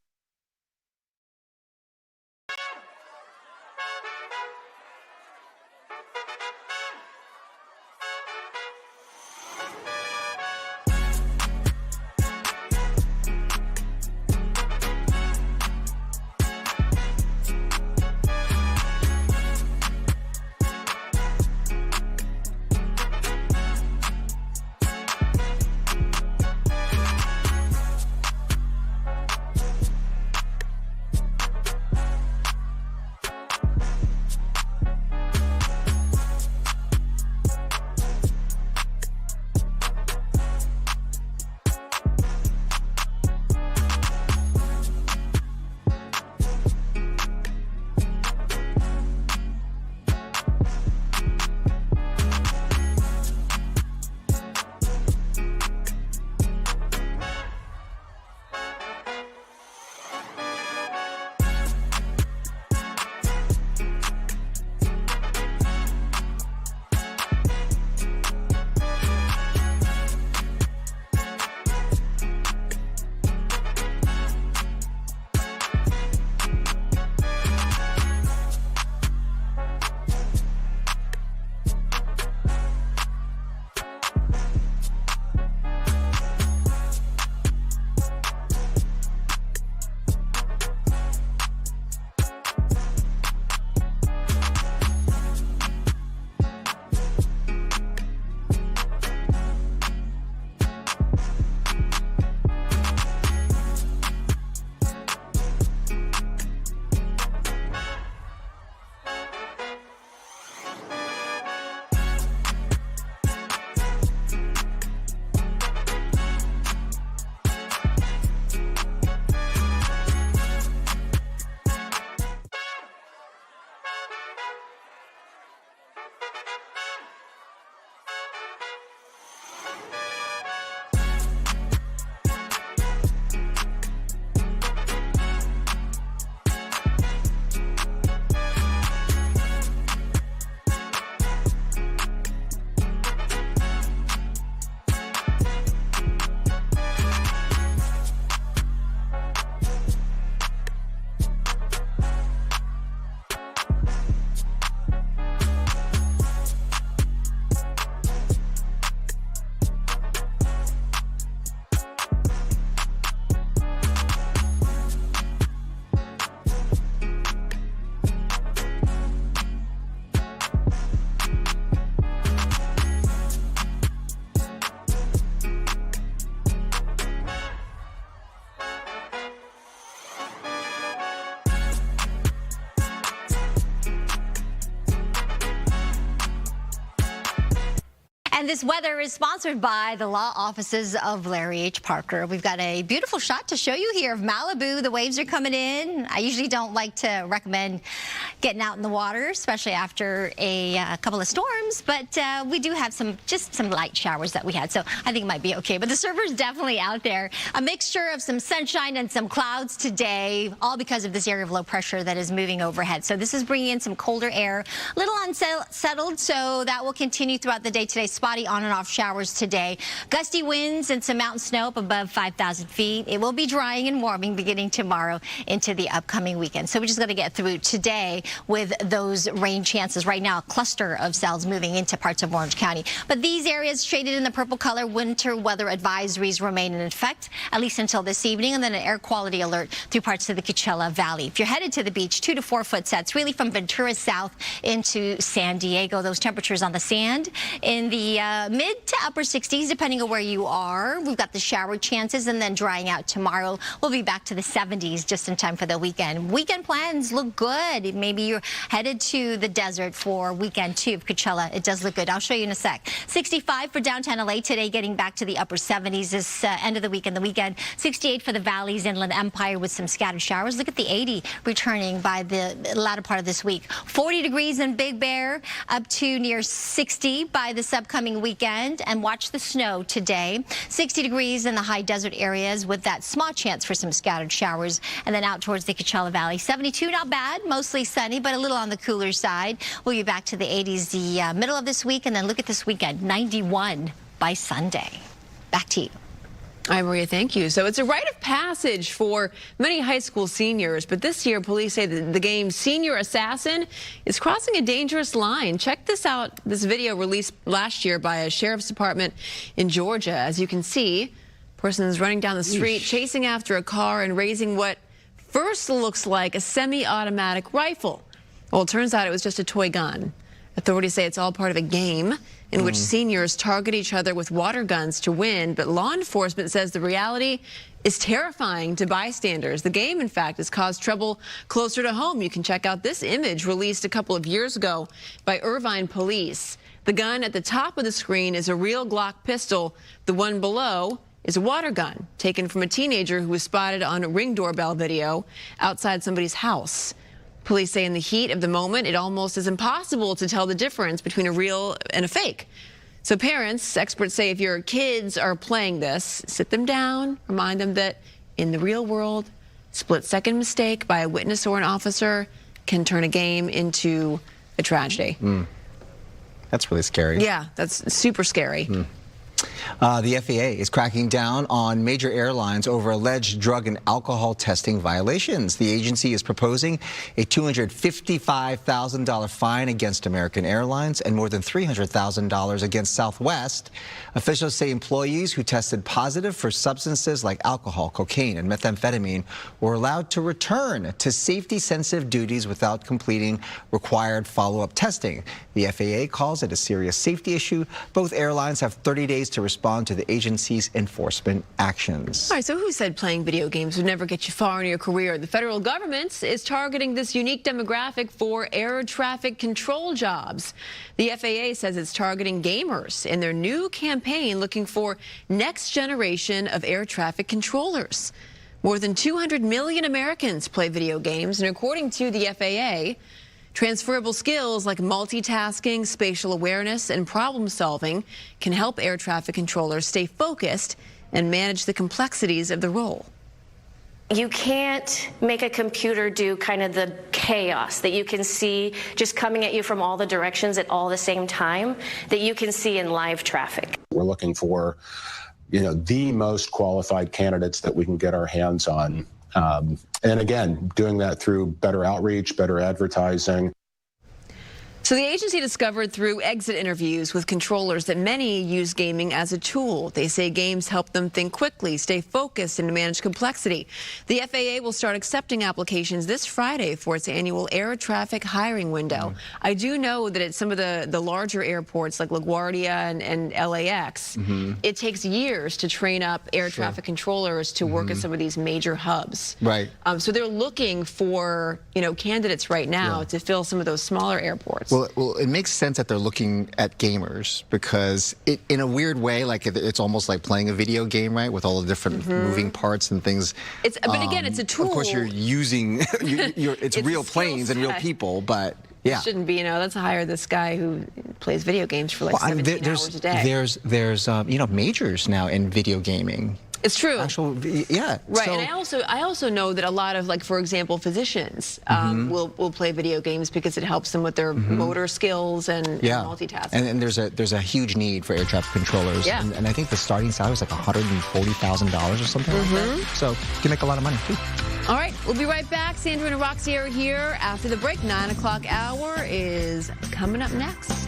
And this weather is sponsored by the law offices of Larry H. Parker. We've got a beautiful shot to show you here of Malibu. The waves are coming in. I usually don't like to recommend getting out in the water, especially after a couple of storms, but we do have just some light showers that we had, so I think it might be okay. But the surfer's definitely out there. A mixture of some sunshine and some clouds today, all because of this area of low pressure that is moving overhead. So this is bringing in some colder air, a little unsettled, so that will continue throughout the day today. Spotty on and off showers today. Gusty winds and some mountain snow up above 5,000 feet. It will be drying and warming beginning tomorrow into the upcoming weekend. So we're just going to get through today with those rain chances. Right now, a cluster of cells moving into parts of Orange County. But these areas shaded in the purple color, winter weather advisories remain in effect, at least until this evening, and then an air quality alert through parts of the Coachella Valley. If you're headed to the beach, 2 to 4 foot sets, really from Ventura south into San Diego. Those temperatures on the sand in the mid to upper 60s, depending on where you are. We've got the shower chances, and then drying out tomorrow. We'll be back to the 70s just in time for the weekend. Weekend plans look good. Maybe you're headed to the desert for weekend 2 of Coachella. It does look good. I'll show you in a sec. 65 for downtown LA today, getting back to the upper 70s this end of the week and the weekend. 68 for the valleys, Inland Empire with some scattered showers. Look at the 80 returning by the latter part of this week. 40 degrees in Big Bear, up to near 60 by this upcoming weekend. And watch the snow today. 60 degrees in the high desert areas with that small chance for some scattered showers. And then out towards the Coachella Valley. 72, not bad, mostly sunny, but a little on the cooler side. We'll be back to the 80s the middle of this week, and then look at this weekend, 91 by Sunday. Back to you. All right, Maria, thank you. So it's a rite of passage for many high school seniors, but this year police say that the game's senior assassin is crossing a dangerous line. Check this out, this video released last year by a sheriff's department in Georgia. As you can see, a person is running down the street, chasing after a car and raising what first looks like a semi-automatic rifle. Well, it turns out it was just a toy gun. Authorities say it's all part of a game in which seniors target each other with water guns to win, but law enforcement says the reality is terrifying to bystanders. The game, in fact, has caused trouble closer to home. You can check out this image released a couple of years ago by Irvine police. The gun at the top of the screen is a real Glock pistol. The one below is a water gun taken from a teenager who was spotted on a Ring doorbell video outside somebody's house. Police say in the heat of the moment, it almost is impossible to tell the difference between a real and a fake. So parents, experts say if your kids are playing this, sit them down, remind them that in the real world, split-second mistake by a witness or an officer can turn a game into a tragedy. That's really scary. Yeah, that's super scary. The FAA is cracking down on major airlines over alleged drug and alcohol testing violations. The agency is proposing a $255,000 fine against American Airlines and more than $300,000 against Southwest. Officials say employees who tested positive for substances like alcohol, cocaine, and methamphetamine were allowed to return to safety-sensitive duties without completing required follow-up testing. The FAA calls it a serious safety issue. Both airlines have 30 days to respond to the agency's enforcement actions. All right, so who said playing video games would never get you far in your career? The federal government is targeting this unique demographic for air traffic control jobs. The FAA says it's targeting gamers in their new campaign looking for next generation of air traffic controllers. More than 200 million Americans play video games, and according to the FAA, transferable skills like multitasking, spatial awareness, and problem solving can help air traffic controllers stay focused and manage the complexities of the role. You can't make a computer do kind of the chaos that you can see just coming at you from all the directions at all the same time that you can see in live traffic. We're looking for, the most qualified candidates that we can get our hands on. And again, doing that through better outreach, better advertising. So the agency discovered through exit interviews with controllers that many use gaming as a tool. They say games help them think quickly, stay focused, and manage complexity. The FAA will start accepting applications this Friday for its annual air traffic hiring window. I do know that at some of the larger airports like LaGuardia and LAX, it takes years to train up air traffic controllers to work at some of these major hubs. Right. So they're looking for, candidates right now to fill some of those smaller airports. Well, it makes sense that they're looking at gamers because in a weird way, like it's almost like playing a video game, right? With all the different moving parts and things. But again, it's a tool. Of course, you're using, it's real planes and real people, but yeah. It shouldn't be, let's hire this guy who plays video games for like 17 hours a day. There's majors now in video gaming. It's true. Yeah. Right, So, and I also know that a lot of, like, for example, physicians will play video games because it helps them with their motor skills and multitasking. And there's a huge need for air traffic controllers. Yeah. And I think the starting salary is like $140,000 or something like that. So you can make a lot of money too. All right, we'll be right back. Sandra and Roxy are here after the break. 9 o'clock hour is coming up next.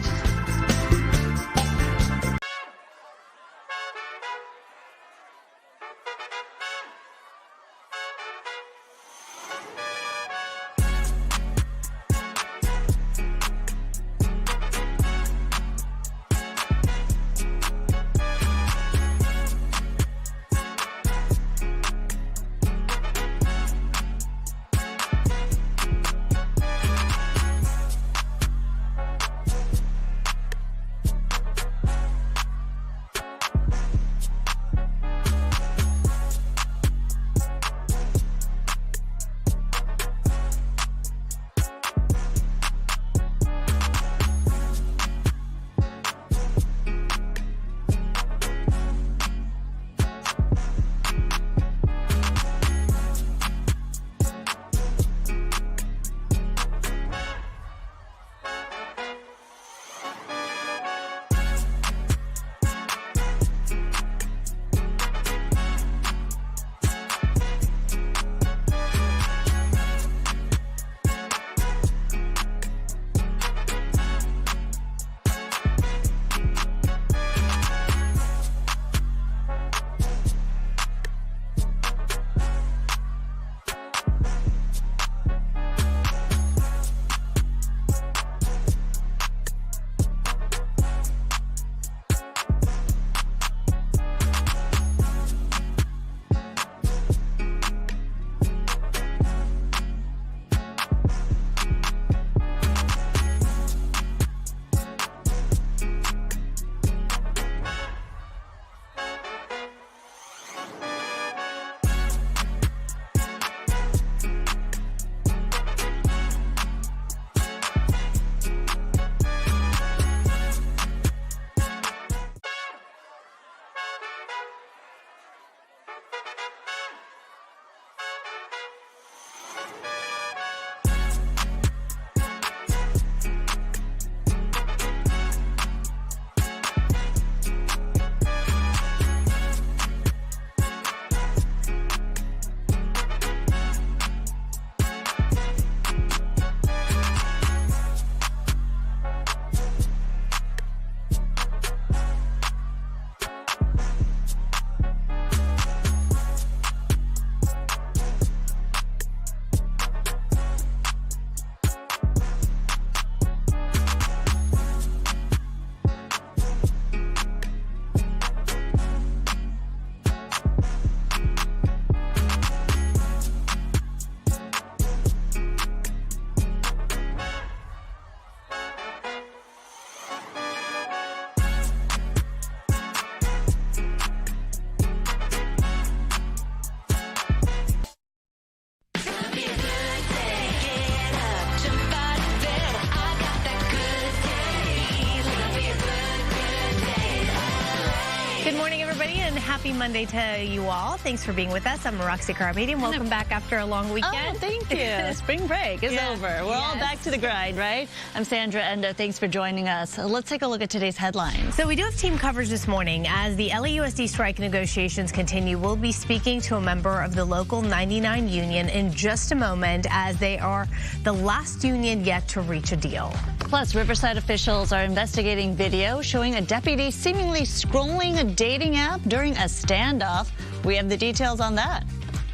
Good morning, everybody, and happy Monday to you all. Thanks for being with us. I'm Roxy Carmody. Welcome back after a long weekend. Oh, thank you. Spring break is over. We're all back to the grind, right? I'm Sandra, and thanks for joining us. Let's take a look at today's headlines. So we do have team coverage this morning. As the LAUSD strike negotiations continue, we'll be speaking to a member of the Local 99 union in just a moment, as they are the last union yet to reach a deal. Plus, Riverside officials are investigating video showing a deputy seemingly scrolling a dating app during a standoff. We have the details on that.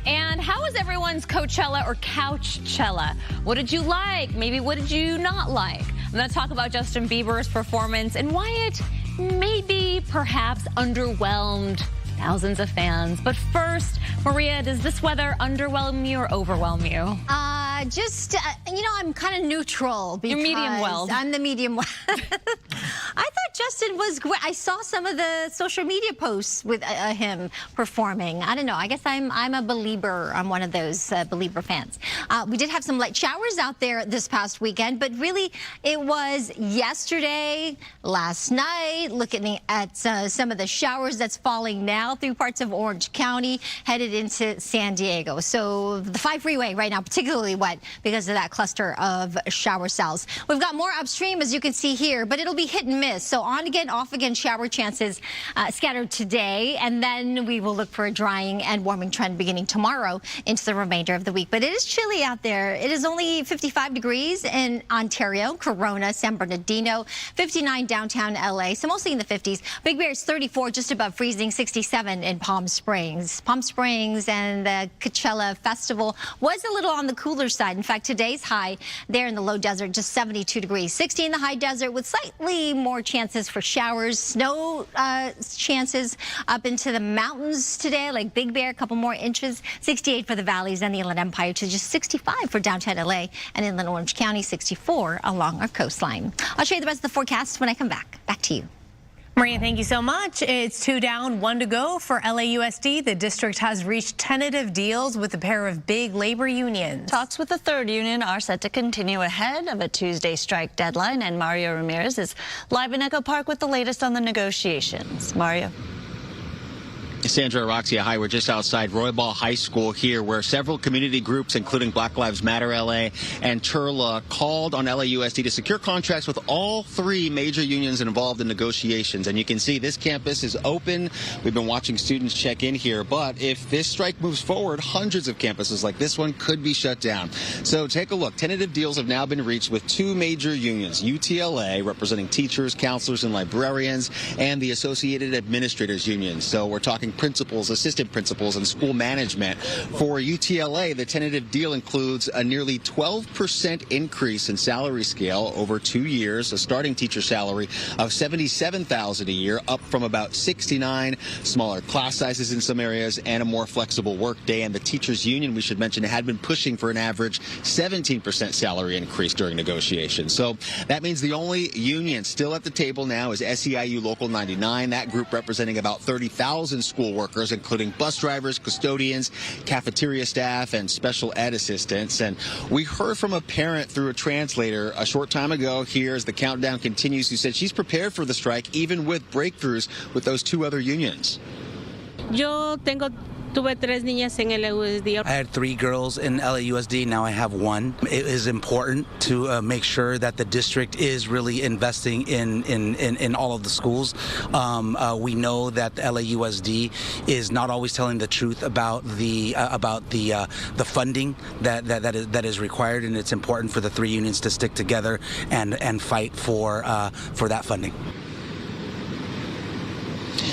And how was everyone's Coachella or Couchella? What did you like? Maybe what did you not like? I'm going to talk about Justin Bieber's performance and why it maybe perhaps underwhelmed thousands of fans. But first, Maria, does this weather underwhelm you or overwhelm you? I'm kind of neutral because you're medium well. I'm the medium well. I thought Justin was great. I saw some of the social media posts with him performing. I don't know. I guess I'm a believer. I'm one of those believer fans. We did have some light showers out there this past weekend, but really it was yesterday, last night, looking at some of the showers that's falling now through parts of Orange County, headed into San Diego. So the 5 freeway right now, particularly wet because of that cluster of shower cells. We've got more upstream, as you can see here, but it'll be hit and miss. So on again, off again shower chances scattered today, and then we will look for a drying and warming trend beginning tomorrow into the remainder of the week. But it is chilly out there. It is only 55 degrees in Ontario, Corona, San Bernardino, 59 downtown LA, so mostly in the 50s. Big Bear is 34, just above freezing, 67 in Palm Springs. Palm Springs and the Coachella Festival was a little on the cooler side. In fact, today's high there in the low desert, just 72 degrees. 60 in the high desert with slightly more chances for showers. Snow chances up into the mountains today, like Big Bear, a couple more inches. 68 for the valleys and the Inland Empire to just 65 for downtown LA and Inland Orange County, 64 along our coastline. I'll show you the rest of the forecast when I come back. Back to you. Maria, thank you so much. It's 2 down, 1 to go for LAUSD. The district has reached tentative deals with a pair of big labor unions. Talks with the third union are set to continue ahead of a Tuesday strike deadline, and Mario Ramirez is live in Echo Park with the latest on the negotiations. Mario. Sandra, Roxia, hi. We're just outside Roybal High School here, where several community groups, including Black Lives Matter LA and Turla, called on LAUSD to secure contracts with all 3 major unions involved in negotiations. And you can see this campus is open. We've been watching students check in here. But if this strike moves forward, hundreds of campuses like this one could be shut down. So take a look. Tentative deals have now been reached with 2 major unions, UTLA, representing teachers, counselors, and librarians, and the Associated Administrators Union. So we're talking principals, assistant principals, and school management. For UTLA, the tentative deal includes a nearly 12% increase in salary scale over 2 years, a starting teacher salary of $77,000 a year, up from about $69,000, smaller class sizes in some areas, and a more flexible work day. And the teachers union, we should mention, had been pushing for an average 17% salary increase during negotiations. So that means the only union still at the table now is SEIU Local 99, that group representing about 30,000 school workers, including bus drivers, custodians, cafeteria staff, and special ed assistants. And we heard from a parent through a translator a short time ago here as the countdown continues, who said she's prepared for the strike even with breakthroughs with those 2 other unions. Tuve 3 niñas en LAUSD. I had 3 girls in LAUSD. Now I have 1. It is important to make sure that the district is really investing in all of the schools. We know that the LAUSD is not always telling the truth about the funding that is required, and it's important for the 3 unions to stick together and fight for that funding.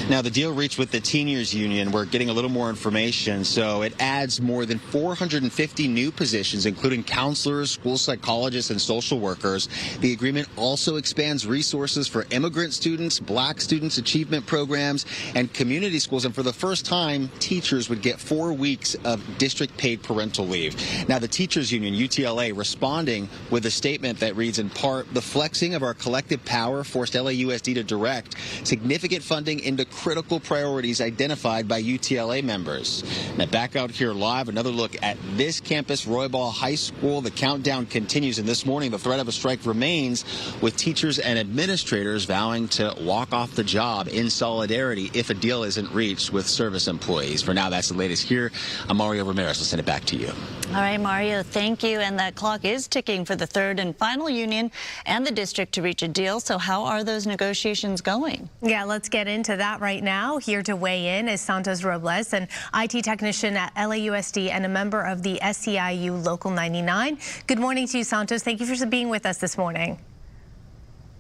Now, the deal reached with the Teachers Union, we're getting a little more information. So it adds more than 450 new positions, including counselors, school psychologists, and social workers. The agreement also expands resources for immigrant students, black students, achievement programs, and community schools. And for the first time, teachers would get 4 weeks of district-paid parental leave. Now, the Teachers Union, UTLA, responding with a statement that reads, in part, the flexing of our collective power forced LAUSD to direct significant funding into critical priorities identified by UTLA members. Now, back out here live, another look at this campus, Roybal High School. The countdown continues, and this morning the threat of a strike remains, with teachers and administrators vowing to walk off the job in solidarity if a deal isn't reached with service employees. For now, that's the latest here. I'm Mario Ramirez. I'll send it back to you. All right, Mario, thank you. And that clock is ticking for the third and final union and the district to reach a deal. So how are those negotiations going? Yeah, let's get into that right now. Here to weigh in is Santos Robles, an IT technician at LAUSD and a member of the SEIU Local 99. Good morning to you, Santos. Thank you for being with us this morning.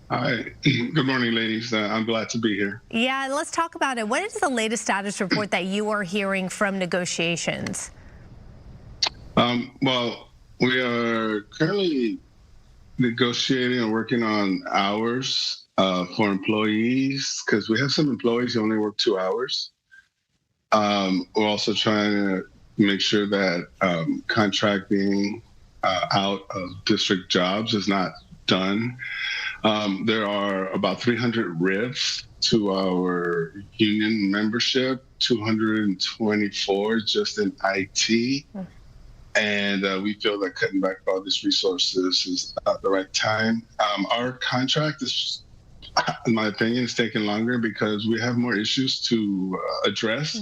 Hi. Good morning, ladies. I'm glad to be here. Yeah, let's talk about it. What is the latest status report that you are hearing from negotiations? Well, we are currently negotiating and working on hours for employees, because we have some employees who only work 2 hours. We're also trying to make sure that contracting out of district jobs is not done. There are about 300 rifts to our union membership, 224 just in IT. And we feel that cutting back all these resources is not the right time. Our contract is, in my opinion, is taking longer because we have more issues to address.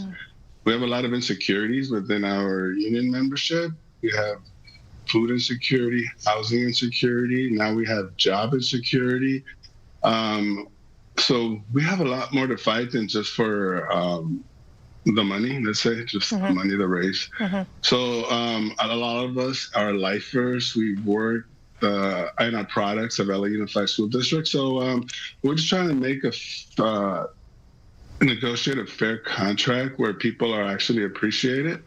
We have a lot of insecurities within our union membership. We have food insecurity, housing insecurity. Now we have job insecurity. So we have a lot more to fight than just for the money, let's say, just the money to raise. So a lot of us are lifers. We work in our products of LA Unified School District. So we're just trying to make negotiate a fair contract where people are actually appreciated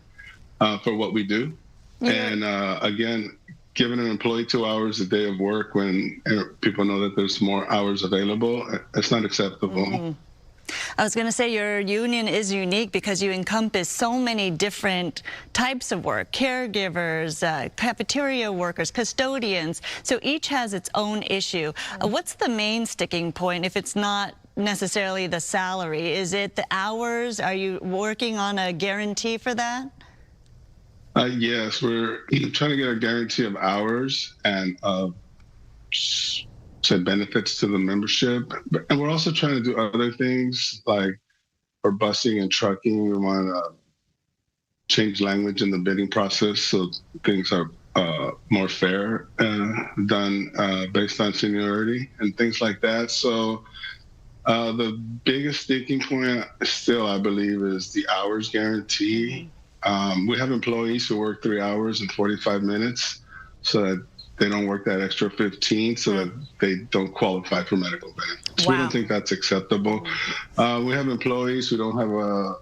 for what we do. And again, giving an employee 2 hours a day of work when people know that there's more hours available, it's not acceptable. I was going to say your union is unique because you encompass so many different types of work, caregivers, cafeteria workers, custodians. So each has its own issue. What's the main sticking point if it's not necessarily the salary? Is it the hours? Are you working on a guarantee for that? Yes, we're trying to get a guarantee of hours and benefits to the membership. And we're also trying to do other things like for busing and trucking. We want to change language in the bidding process so things are more fair done based on seniority and things like that. So the biggest sticking point still, I believe, is the hours guarantee. We have employees who work 3 hours and 45 minutes so that they don't work that extra 15 so that they don't qualify for medical benefits. We don't think that's acceptable. We have employees who don't have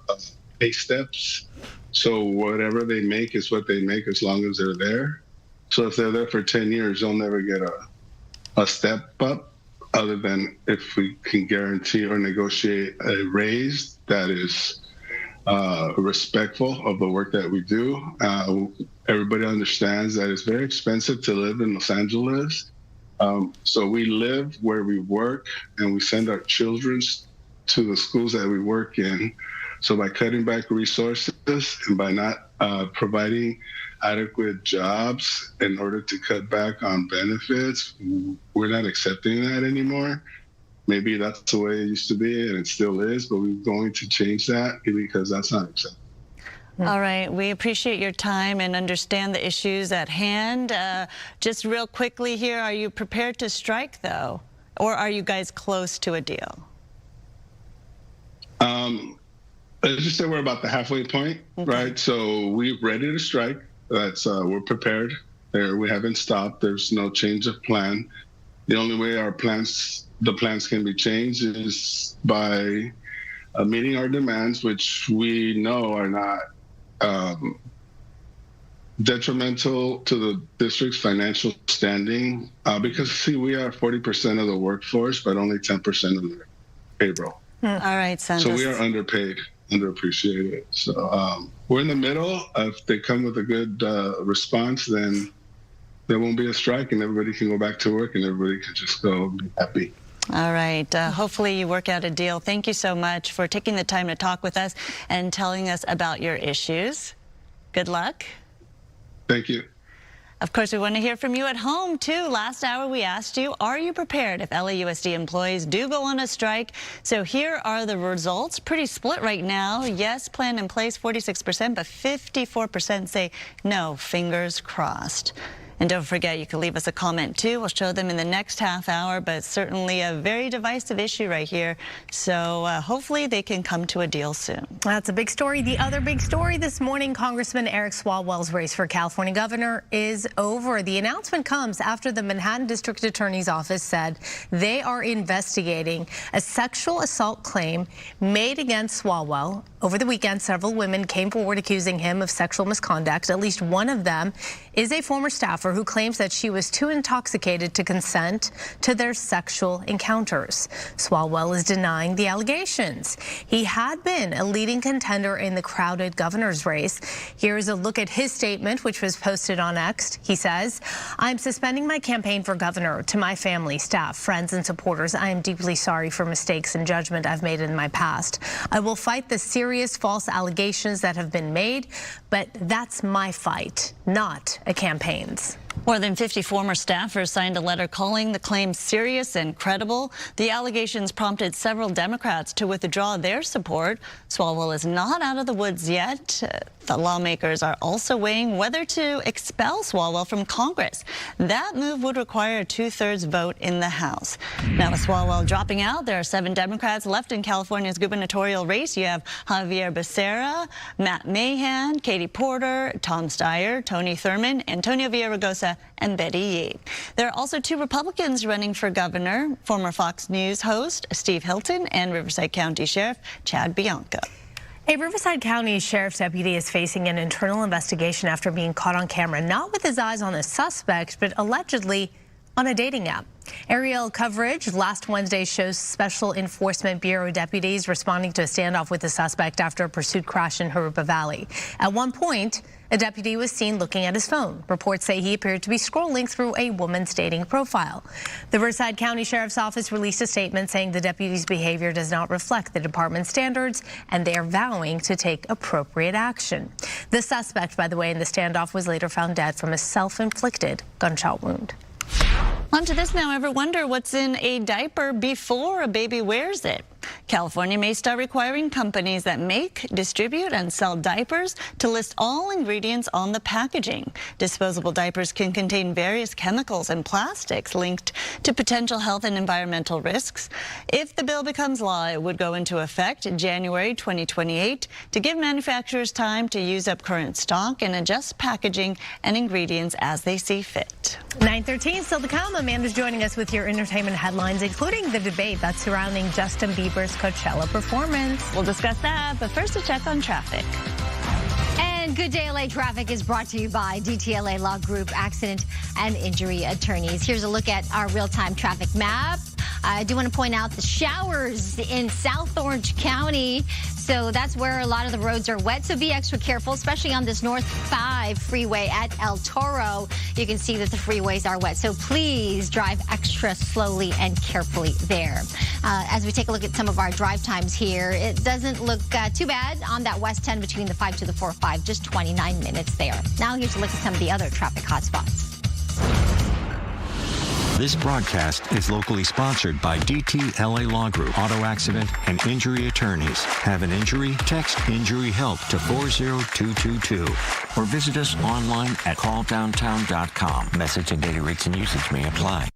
pay steps. So whatever they make is what they make as long as they're there. So if they're there for 10 years, they'll never get a step up other than if we can guarantee or negotiate a raise that is respectful of the work that we do. Everybody understands that it's very expensive to live in Los Angeles. So we live where we work and we send our children to the schools that we work in. So by cutting back resources and by not providing adequate jobs in order to cut back on benefits, we're not accepting that anymore. Maybe that's the way it used to be, and it still is, but we're going to change that because that's not acceptable. All right, we appreciate your time and understand the issues at hand. Just real quickly here, are you prepared to strike, though? Or are you guys close to a deal? Let's just say we're about the halfway point, right? So we're ready to strike. We're prepared. We haven't stopped. There's no change of plan. The only way the plans can be changed is by meeting our demands, which we know are not detrimental to the district's financial standing, because see, we are 40% of the workforce, but only 10% of the payroll. All right, Santos. So we are underpaid, underappreciated. So we're in the middle. If they come with a good response, then there won't be a strike and everybody can go back to work and everybody can just go be happy. All right. Hopefully you work out a deal. Thank you so much for taking the time to talk with us and telling us about your issues. Good luck. Thank you. Of course, we want to hear from you at home, too. Last hour, we asked you, are you prepared if LAUSD employees do go on a strike? So here are the results. Pretty split right now. Yes, plan in place, 46%, but 54% say no, fingers crossed. And don't forget, you can leave us a comment, too. We'll show them in the next half hour, but certainly a very divisive issue right here. So hopefully they can come to a deal soon. That's a big story. The other big story this morning, Congressman Eric Swalwell's race for California governor is over. The announcement comes after the Manhattan District Attorney's Office said they are investigating a sexual assault claim made against Swalwell Over the weekend, several women came forward accusing him of sexual misconduct. At least one of them is a former staffer who claims that she was too intoxicated to consent to their sexual encounters. Swalwell is denying the allegations. He had been a leading contender in the crowded governor's race. Here's a look at his statement, which was posted on X. He says, "I'm suspending my campaign for governor. To my family, staff, friends, and supporters, I am deeply sorry for mistakes and judgment I've made in my past. I will fight the serious false allegations that have been made, but that's my fight, not a campaign's." More than 50 former staffers signed a letter calling the claims serious and credible. The allegations prompted several Democrats to withdraw their support. Swalwell is not out of the woods yet. The lawmakers are also weighing whether to expel Swalwell from Congress. That move would require a 2/3 vote in the House. Now, with Swalwell dropping out, there are 7 Democrats left in California's gubernatorial race. You have Javier Becerra, Matt Mahan, Katie Porter, Tom Steyer, Tony Thurmond, Antonio Villaraigosa, and Betty Yee. There are also 2 Republicans running for governor, former Fox News host Steve Hilton and Riverside County Sheriff Chad Bianca. A Riverside County Sheriff's deputy is facing an internal investigation after being caught on camera, not with his eyes on the suspect, but allegedly on a dating app. Aerial coverage last Wednesday shows Special Enforcement Bureau deputies responding to a standoff with the suspect after a pursuit crash in Harupa Valley. At one point, a deputy was seen looking at his phone. Reports say he appeared to be scrolling through a woman's dating profile. The Riverside County Sheriff's Office released a statement saying the deputy's behavior does not reflect the department's standards, and they are vowing to take appropriate action. The suspect, by the way, in the standoff was later found dead from a self-inflicted gunshot wound. On to this now. Ever wonder what's in a diaper before a baby wears it? California may start requiring companies that make, distribute, and sell diapers to list all ingredients on the packaging. Disposable diapers can contain various chemicals and plastics linked to potential health and environmental risks. If the bill becomes law, it would go into effect in January 2028 to give manufacturers time to use up current stock and adjust packaging and ingredients as they see fit. 9:13 still to come. Amanda's joining us with your entertainment headlines, including the debate that's surrounding Justin Bieber's Coachella performance. We'll discuss that, but first a check on traffic. And Good Day LA Traffic is brought to you by DTLA Law Group Accident and Injury Attorneys. Here's a look at our real-time traffic map. I do want to point out the showers in South Orange County. So that's where a lot of the roads are wet. So be extra careful, especially on this North 5 freeway at El Toro. You can see that the freeways are wet. So please drive extra slowly and carefully there. As we take a look at some of our drive times here, it doesn't look too bad on that West 10 between the 5 to the 4-5, just 29 minutes there. Now here's a look at some of the other traffic hotspots. This broadcast is locally sponsored by DTLA Law Group, Auto Accident and Injury Attorneys. Have an injury? Text Injury Help to 40222 or visit us online at calldowntown.com. Message and data rates and usage may apply.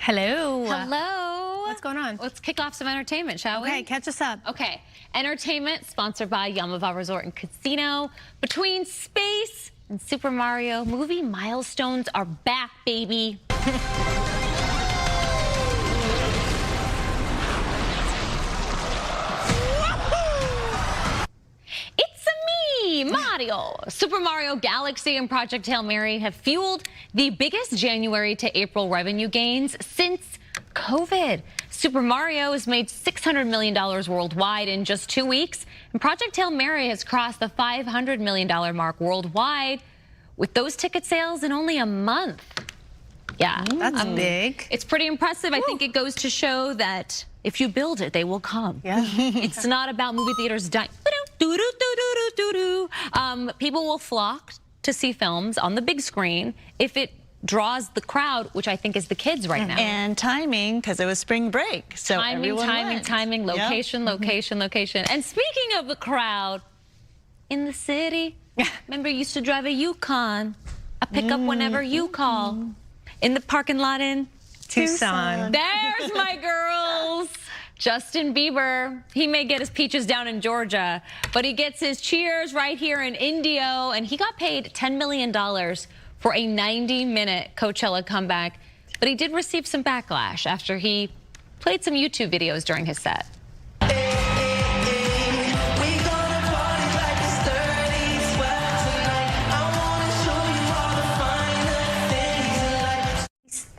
Hello. Hello. What's going on? Let's kick off some entertainment, shall we? Okay, catch us up. Okay. Entertainment sponsored by Yamava Resort and Casino. Between space and Super Mario, movie milestones are back, baby. Mario. Super Mario Galaxy and Project Hail Mary have fueled the biggest January to April revenue gains since COVID. Super Mario has made $600 million worldwide in just 2 weeks, and Project Hail Mary has crossed the $500 million mark worldwide with those ticket sales in only a month. Yeah. That's big. It's pretty impressive. I think it goes to show that if you build it, they will come. Yeah. It's not about movie theaters dying. People will flock to see films on the big screen if it draws the crowd, which I think is the kids right now. And timing, because it was spring break. So timing, location, yep. location. And speaking of the crowd, in the city, remember you used to drive a Yukon, a pickup whenever you call, in the parking lot in Tucson. There's my girls. Justin Bieber, he may get his peaches down in Georgia, but he gets his cheers right here in Indio, and he got paid $10 million for a 90-minute Coachella comeback, but he did receive some backlash after he played some YouTube videos during his set.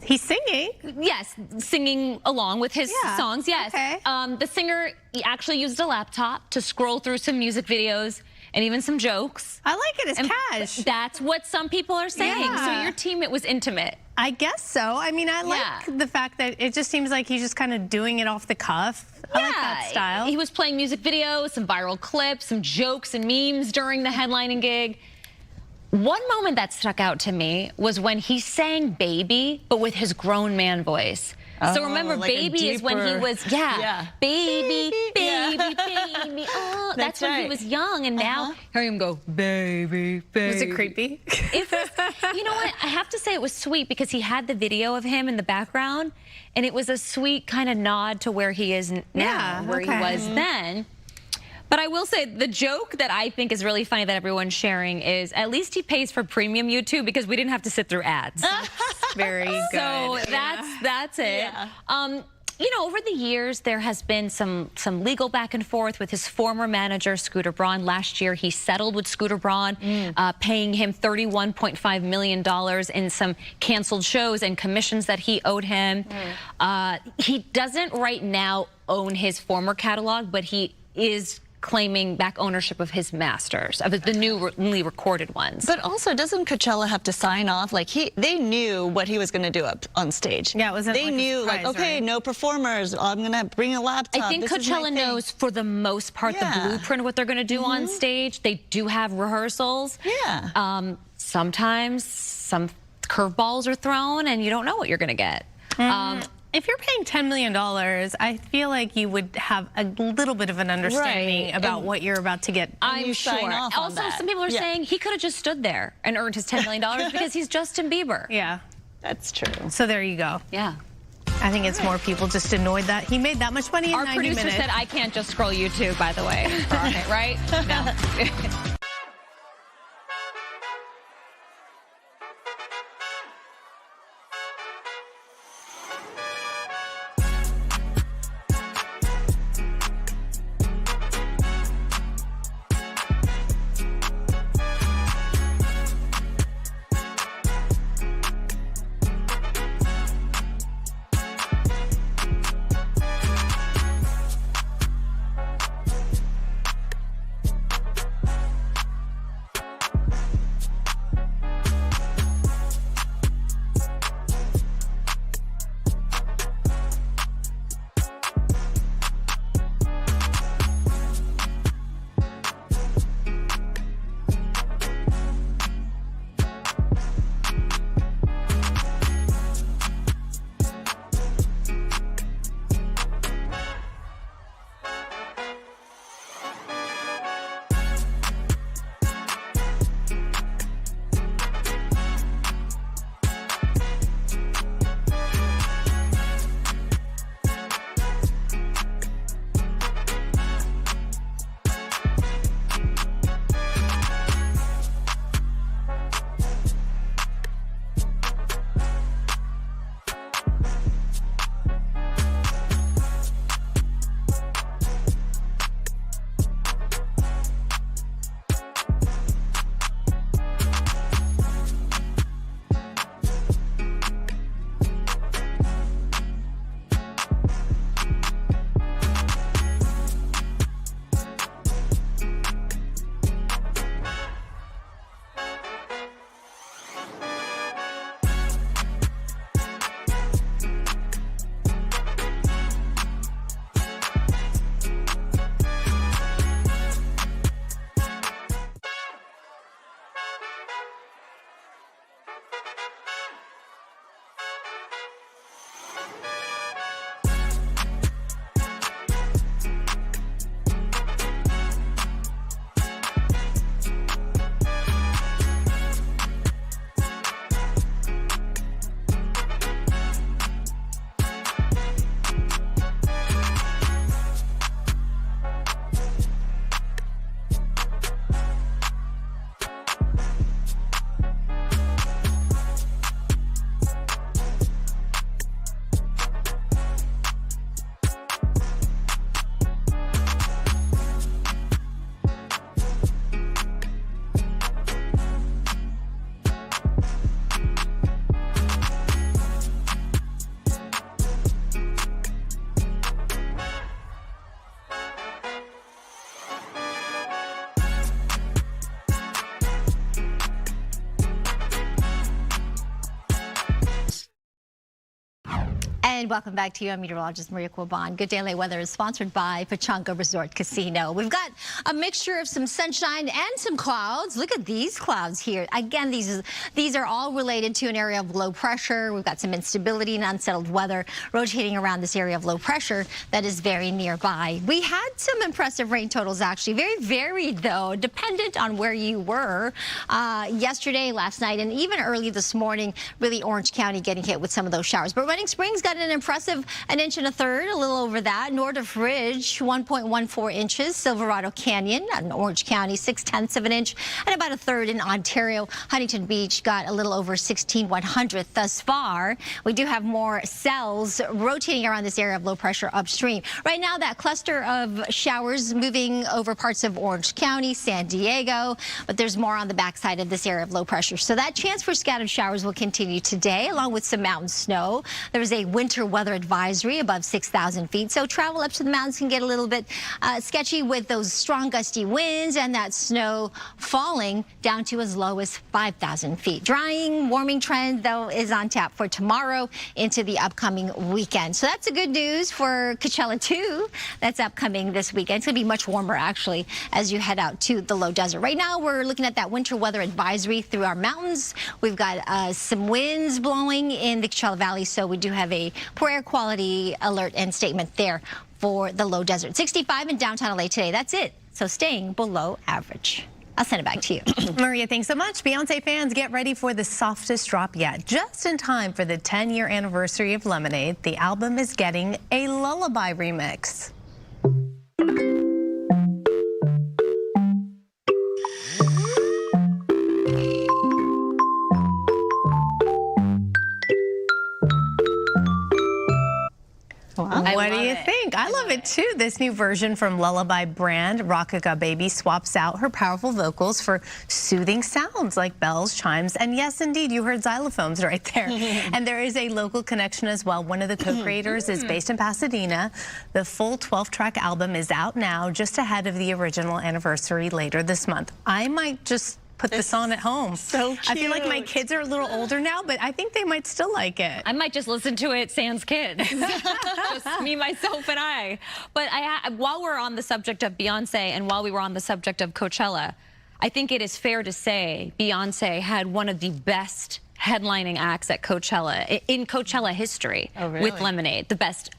He's singing. Yes, singing along with his songs, yes. Okay. The singer actually used a laptop to scroll through some music videos and even some jokes. I like it as cash. That's what some people are saying. Yeah. So your team, it was intimate. I guess so. I mean, I like the fact that it just seems like he's just kind of doing it off the cuff. I like that style. He was playing music videos, some viral clips, some jokes and memes during the headlining gig. One moment that stuck out to me was when he sang Baby, but with his grown man voice. So remember, like Baby is when he was, baby. Oh, that's when he was young, and now hear him go, baby. Was it creepy? It was, you know what? I have to say it was sweet because he had the video of him in the background, and it was a sweet kind of nod to where he is now, where he was then. But I will say the joke that I think is really funny that everyone's sharing is at least he pays for premium YouTube because we didn't have to sit through ads. Very good. So that's it. Yeah. You know, over the years, there has been some legal back and forth with his former manager, Scooter Braun. Last year, he settled with Scooter Braun, paying him $31.5 million in some canceled shows and commissions that he owed him. He doesn't right now own his former catalog, but he is claiming back ownership of his masters, of the newly recorded ones. But also, doesn't Coachella have to sign off? Like, they knew what he was going to do up on stage. Yeah, it wasn't They knew, like, okay, no performers. I'm going to bring a laptop. I think Coachella knows, for the most part, the blueprint of what they're going to do on stage. They do have rehearsals. Yeah. Sometimes some curveballs are thrown, and you don't know what you're going to get. If you're paying $10 million, I feel like you would have a little bit of an understanding about what you're about to get. I'm sure. Also, some people are saying he could have just stood there and earned his $10 million because he's Justin Bieber. Yeah. That's true. So there you go. Yeah. I think it's more people just annoyed that he made that much money in 90 minutes. Our producer said, I can't just scroll YouTube, by the way. Right? No. And welcome back to you. I'm meteorologist Maria Quaban. Good Day LA weather is sponsored by Pechanga Resort Casino. We've got a mixture of some sunshine and some clouds. Look at these clouds here. Again, these are all related to an area of low pressure. We've got some instability and unsettled weather rotating around this area of low pressure that is very nearby. We had some impressive rain totals, actually. Very varied, though, dependent on where you were. Yesterday, last night, and even early this morning, really Orange County getting hit with some of those showers. But Running Springs got an impressive 1 1/3 inches, a little over that. Nordoff Ridge, 1.14 inches. Silverado Canyon, in Orange County, 0.6 inches, and about 1/3 in Ontario. Huntington Beach got a little over 16/100 thus far. We do have more cells rotating around this area of low pressure upstream. Right now, that cluster of showers moving over parts of Orange County, San Diego, but there's more on the backside of this area of low pressure. So that chance for scattered showers will continue today, along with some mountain snow. There is a winter weather advisory above 6,000 feet, so travel up to the mountains can get a little bit sketchy with those strong gusty winds and that snow falling down to as low as 5,000 feet. Drying, warming trend, though, is on tap for tomorrow into the upcoming weekend. So that's the good news for Coachella, too. That's upcoming this weekend. It's going to be much warmer, actually, as you head out to the low desert. Right now, we're looking at that winter weather advisory through our mountains. We've got some winds blowing in the Coachella Valley, so we do have a poor air quality alert and statement there for the low desert. 65 in downtown LA today. That's it. So staying below average. I'll send it back to you. Maria, thanks so much. Beyonce fans, get ready for the softest drop yet. Just in time for the 10-year anniversary of Lemonade, the album is getting a lullaby remix. What do you think? I love it too. This new version from Lullaby brand, Rockaga Baby, swaps out her powerful vocals for soothing sounds like bells, chimes, and yes, indeed, you heard xylophones right there. And there is a local connection as well. One of the co-creators is based in Pasadena. The full 12-track album is out now, just ahead of the original anniversary later this month. I might just put this on at home. So cute. I feel like my kids are a little older now, but I think they might still like it. I might just listen to it sans kids. Just me, myself, and I. But while we're on the subject of Beyonce and while we were on the subject of Coachella, I think it is fair to say Beyonce had one of the best headlining acts at Coachella, in Coachella history, with Lemonade. The best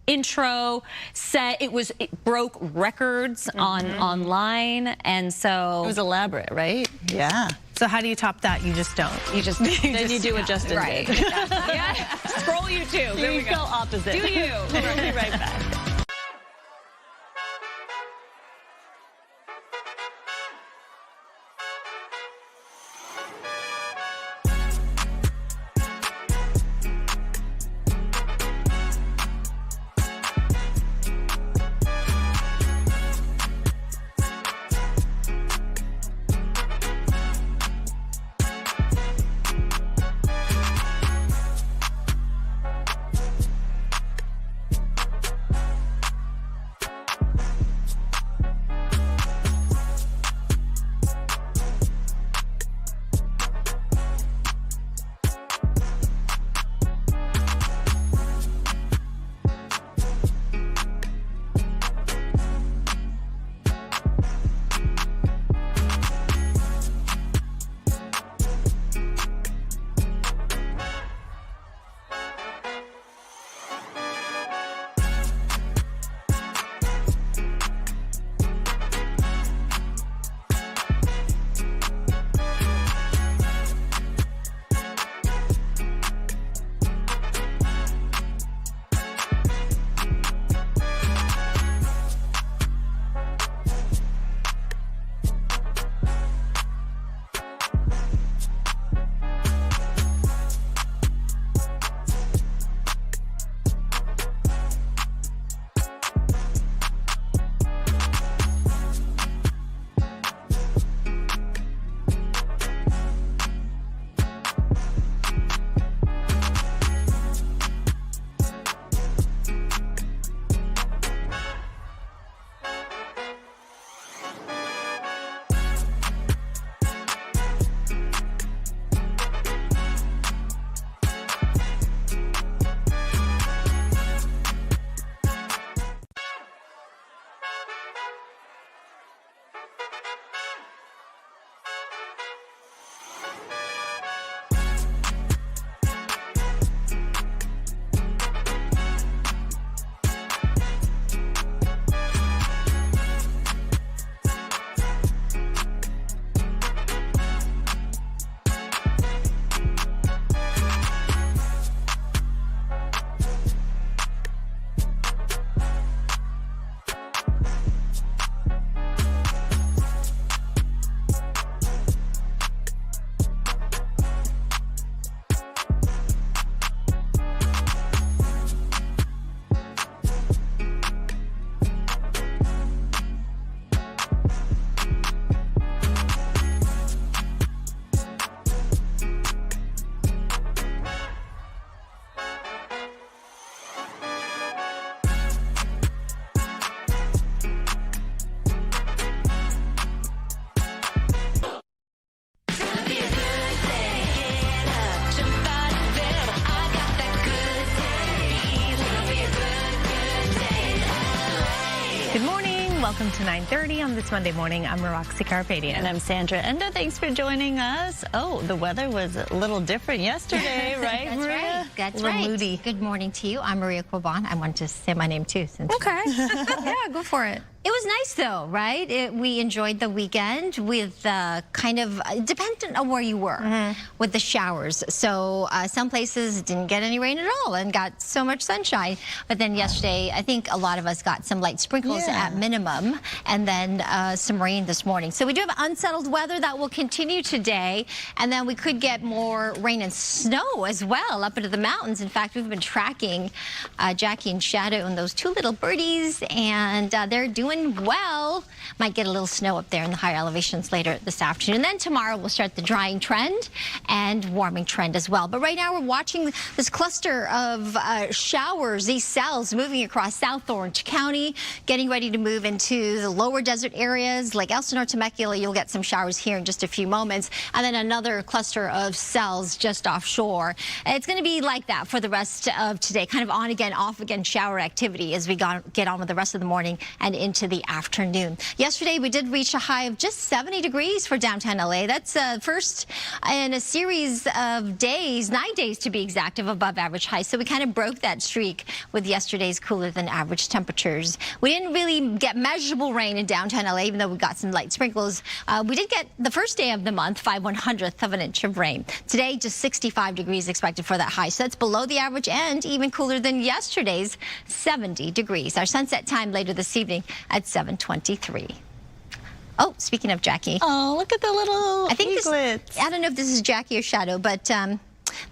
intro set. It broke records online, and so it was elaborate, right? Yeah. So how do you top that? You just don't. You just then you do what Justin did. Yeah. Scroll you too. There we go. Opposite. Do you? We'll be right back. 9 to 9:30 on this Monday morning. I'm Roxy Carpadian. And I'm Sandra Endo. Thanks for joining us. Oh, the weather was a little different yesterday, right, That's Maria? right. That's A little right. moody. Good morning to you. I'm Maria Coban. I wanted to say my name too. Okay. Yeah, go for it. It was nice though, right? We enjoyed the weekend with kind of, dependent on where you were, with the showers. So some places didn't get any rain at all and got so much sunshine. But then yesterday, I think a lot of us got some light sprinkles at minimum, and then some rain this morning. So we do have unsettled weather that will continue today, and then we could get more rain and snow as well up into the mountains. In fact, we've been tracking Jackie and Shadow and those two little birdies, and they're doing well. Might get a little snow up there in the higher elevations later this afternoon. Then tomorrow we'll start the drying trend and warming trend as well. But right now we're watching this cluster of showers, these cells moving across South Orange County, getting ready to move into the lower desert areas like Elsinore, Temecula. You'll get some showers here in just a few moments, and then another cluster of cells just offshore. It's going to be like that for the rest of today, kind of on again, off again shower activity as we get on with the rest of the morning and into the afternoon. Yesterday, we did reach a high of just 70 degrees for downtown LA. That's first in a series of days, 9 days to be exact, of above average highs. So we kind of broke that streak with yesterday's cooler than average temperatures. We didn't really get measurable rain in downtown LA, even though we got some light sprinkles. We did get the first day of the month, 5/100th of an inch of rain. Today, just 65 degrees expected for that high. So that's below the average and even cooler than yesterday's 70 degrees. Our sunset time later this evening at 7:23. Oh, speaking of Jackie. Oh, look at the little eaglets. I don't know if this is Jackie or Shadow, but the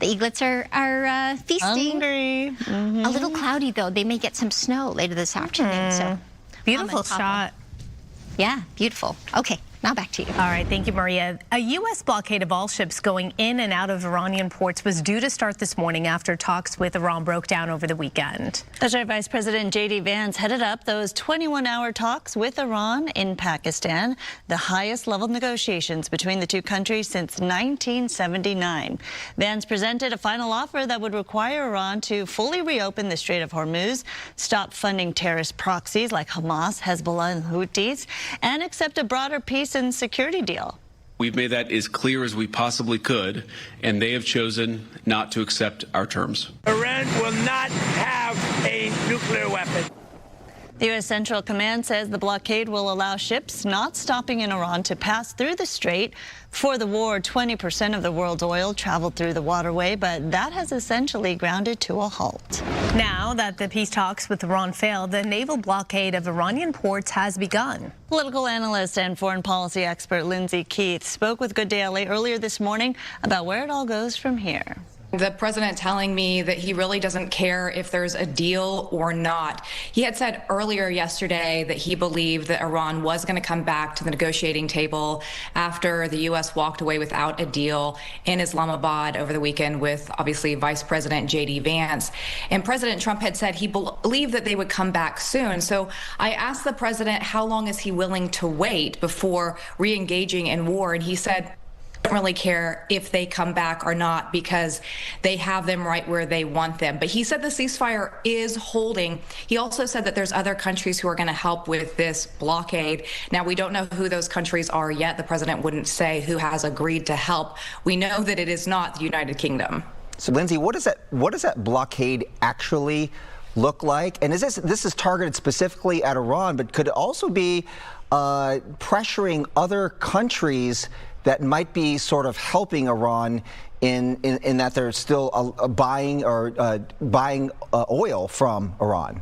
eaglets are feasting. Hungry. A little cloudy, though. They may get some snow later this afternoon. So Beautiful shot. Yeah, beautiful. Okay. Now back to you. All right, thank you, Maria. A U.S. blockade of all ships going in and out of Iranian ports was due to start this morning after talks with Iran broke down over the weekend. That's right. Vice President J.D. Vance headed up those 21-hour talks with Iran in Pakistan, the highest level negotiations between the two countries since 1979. Vance presented a final offer that would require Iran to fully reopen the Strait of Hormuz, stop funding terrorist proxies like Hamas, Hezbollah, and Houthis, and accept a broader peace and security deal. We've made that as clear as we possibly could, and they have chosen not to accept our terms. Iran will not have a nuclear weapon. The U.S. Central Command says the blockade will allow ships not stopping in Iran to pass through the strait. Before the war, 20% of the world's oil traveled through the waterway, but that has essentially grounded to a halt. Now that the peace talks with Iran failed, the naval blockade of Iranian ports has begun. Political analyst and foreign policy expert Lindsay Keith spoke with Good Day LA earlier this morning about where it all goes from here. The president telling me that he really doesn't care if there's a deal or not. He had said earlier yesterday that he believed that Iran was going to come back to the negotiating table after the U.S. walked away without a deal in Islamabad over the weekend with, obviously, Vice President J.D. Vance. And President Trump had said he believed that they would come back soon. So I asked the president how long is he willing to wait before re-engaging in war, and he said, don't really care if they come back or not because they have them right where they want them. But he said the ceasefire is holding. He also said that there's other countries who are going to help with this blockade. Now, we don't know who those countries are yet. The president wouldn't say who has agreed to help. We know that it is not the United Kingdom. So, Lindsay, what does that blockade actually look like? And this is targeted specifically at Iran, but could it also be pressuring other countries that might be sort of helping Iran in that they're still buying oil from Iran?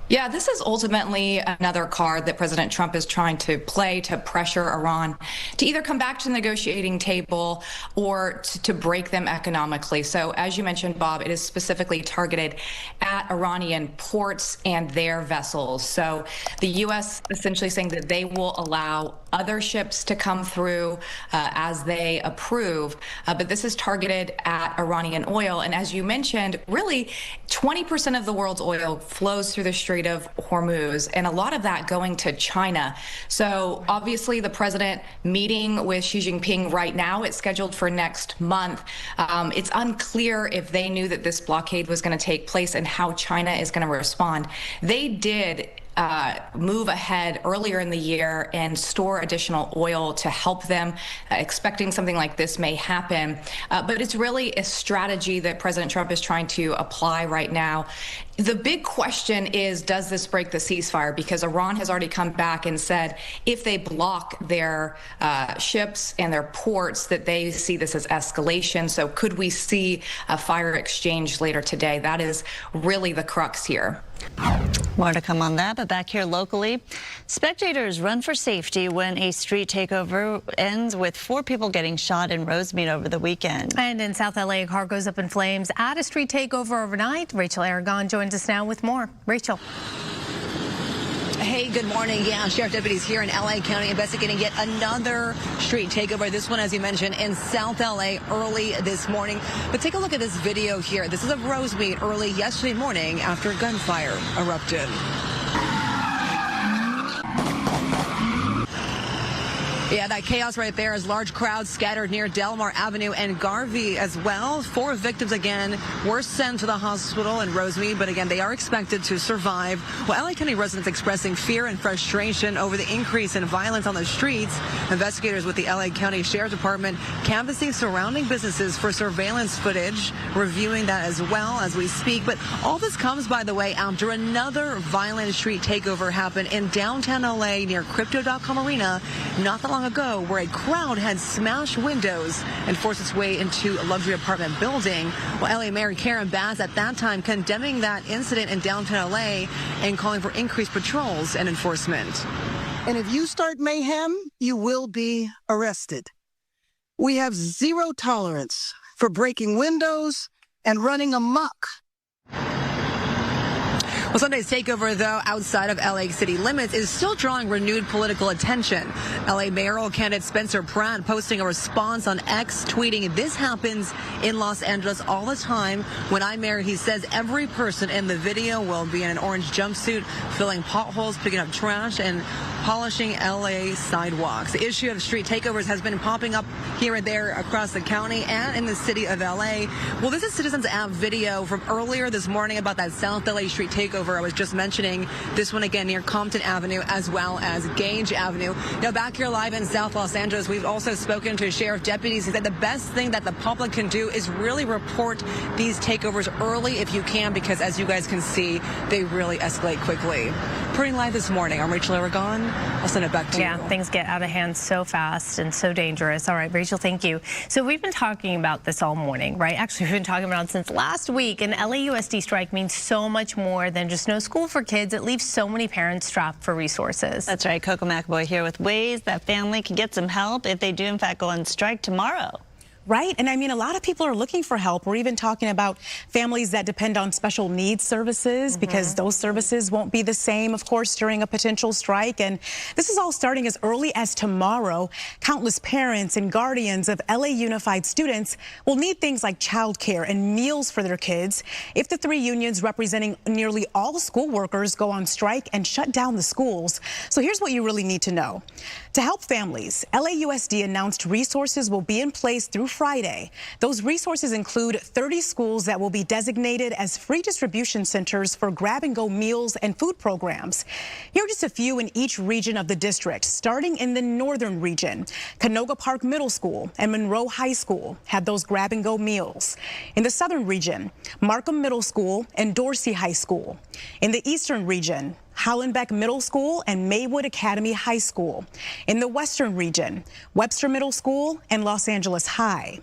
Yeah, this is ultimately another card that President Trump is trying to play to pressure Iran to either come back to the negotiating table or to break them economically. So as you mentioned, Bob, it is specifically targeted at Iranian ports and their vessels. So the U.S. essentially saying that they will allow other ships to come through as they approve. But this is targeted at Iranian oil. And as you mentioned, really 20% of the world's oil flows through the Strait of Hormuz, and a lot of that going to China. So obviously the president meeting with Xi Jinping right now, it's scheduled for next month. It's unclear if they knew that this blockade was going to take place and how China is going to respond. They did move ahead earlier in the year and store additional oil to help them, expecting something like this may happen. But it's really a strategy that President Trump is trying to apply right now. The big question is, does this break the ceasefire? Because Iran has already come back and said if they block their ships and their ports, that they see this as escalation. So could we see a fire exchange later today? That is really the crux here. More to come on that, but back here locally, spectators run for safety when a street takeover ends with 4 people getting shot in Rosemead over the weekend. And in South LA, a car goes up in flames at a street takeover overnight. Rachel Aragon joins us now with more. Rachel. Hey, good morning. Yeah, sheriff deputies here in LA County investigating yet another street takeover. This one, as you mentioned, in South LA early this morning. But take a look at this video here. This is of Rosemead early yesterday morning after gunfire erupted. Yeah, that chaos right there as large crowds scattered near Delmar Avenue and Garvey as well. 4 victims again were sent to the hospital in Rosemead, but again, they are expected to survive. Well, LA County residents expressing fear and frustration over the increase in violence on the streets. Investigators with the LA County Sheriff's Department canvassing surrounding businesses for surveillance footage, reviewing that as well as we speak. But all this comes, by the way, after another violent street takeover happened in downtown LA near Crypto.com Arena not that long ago, where a crowd had smashed windows and forced its way into a luxury apartment building. Well, LA Mayor Karen Bass at that time condemning that incident in downtown LA and calling for increased patrols and enforcement. And if you start mayhem, you will be arrested. We have zero tolerance for breaking windows and running amok. Well, Sunday's takeover, though, outside of LA city limits is still drawing renewed political attention. LA mayoral candidate Spencer Pratt posting a response on X, tweeting, "This happens in Los Angeles all the time. When I mayor," he says, "every person in the video will be in an orange jumpsuit, filling potholes, picking up trash, and polishing LA sidewalks." The issue of street takeovers has been popping up here and there across the county and in the city of LA. Well, this is Citizens app video from earlier this morning about that South LA street takeover I was just mentioning. This one again near Compton Avenue as well as Gage Avenue. Now back here live in South Los Angeles, we've also spoken to sheriff deputies who said the best thing that the public can do is really report these takeovers early if you can, because as you guys can see, they really escalate quickly. Reporting live this morning, I'm Rachel Aragon. I'll send it back to you. Yeah, things get out of hand so fast and so dangerous. All right, Rachel, thank you. So we've been talking about this all morning, right? Actually, we've been talking about it since last week. An LAUSD strike means so much more than just no school for kids. It leaves so many parents strapped for resources. That's right. Coco McAvoy here with ways that family can get some help if they do, in fact, go on strike tomorrow. Right. And I mean, a lot of people are looking for help. We're even talking about families that depend on special needs services because those services won't be the same, of course, during a potential strike. And this is all starting as early as tomorrow. Countless parents and guardians of LA Unified students will need things like childcare and meals for their kids if the 3 unions representing nearly all school workers go on strike and shut down the schools. So here's what you really need to know. To help families, LAUSD announced resources will be in place through Friday. Those resources include 30 schools that will be designated as free distribution centers for grab-and-go meals and food programs. Here are just a few in each region of the district, starting in the northern region. Canoga Park Middle School and Monroe High School had those grab-and-go meals. In the southern region, Markham Middle School and Dorsey High School. In the eastern region, Hollenbeck Middle School and Maywood Academy High School. In the western region, Webster Middle School and Los Angeles High.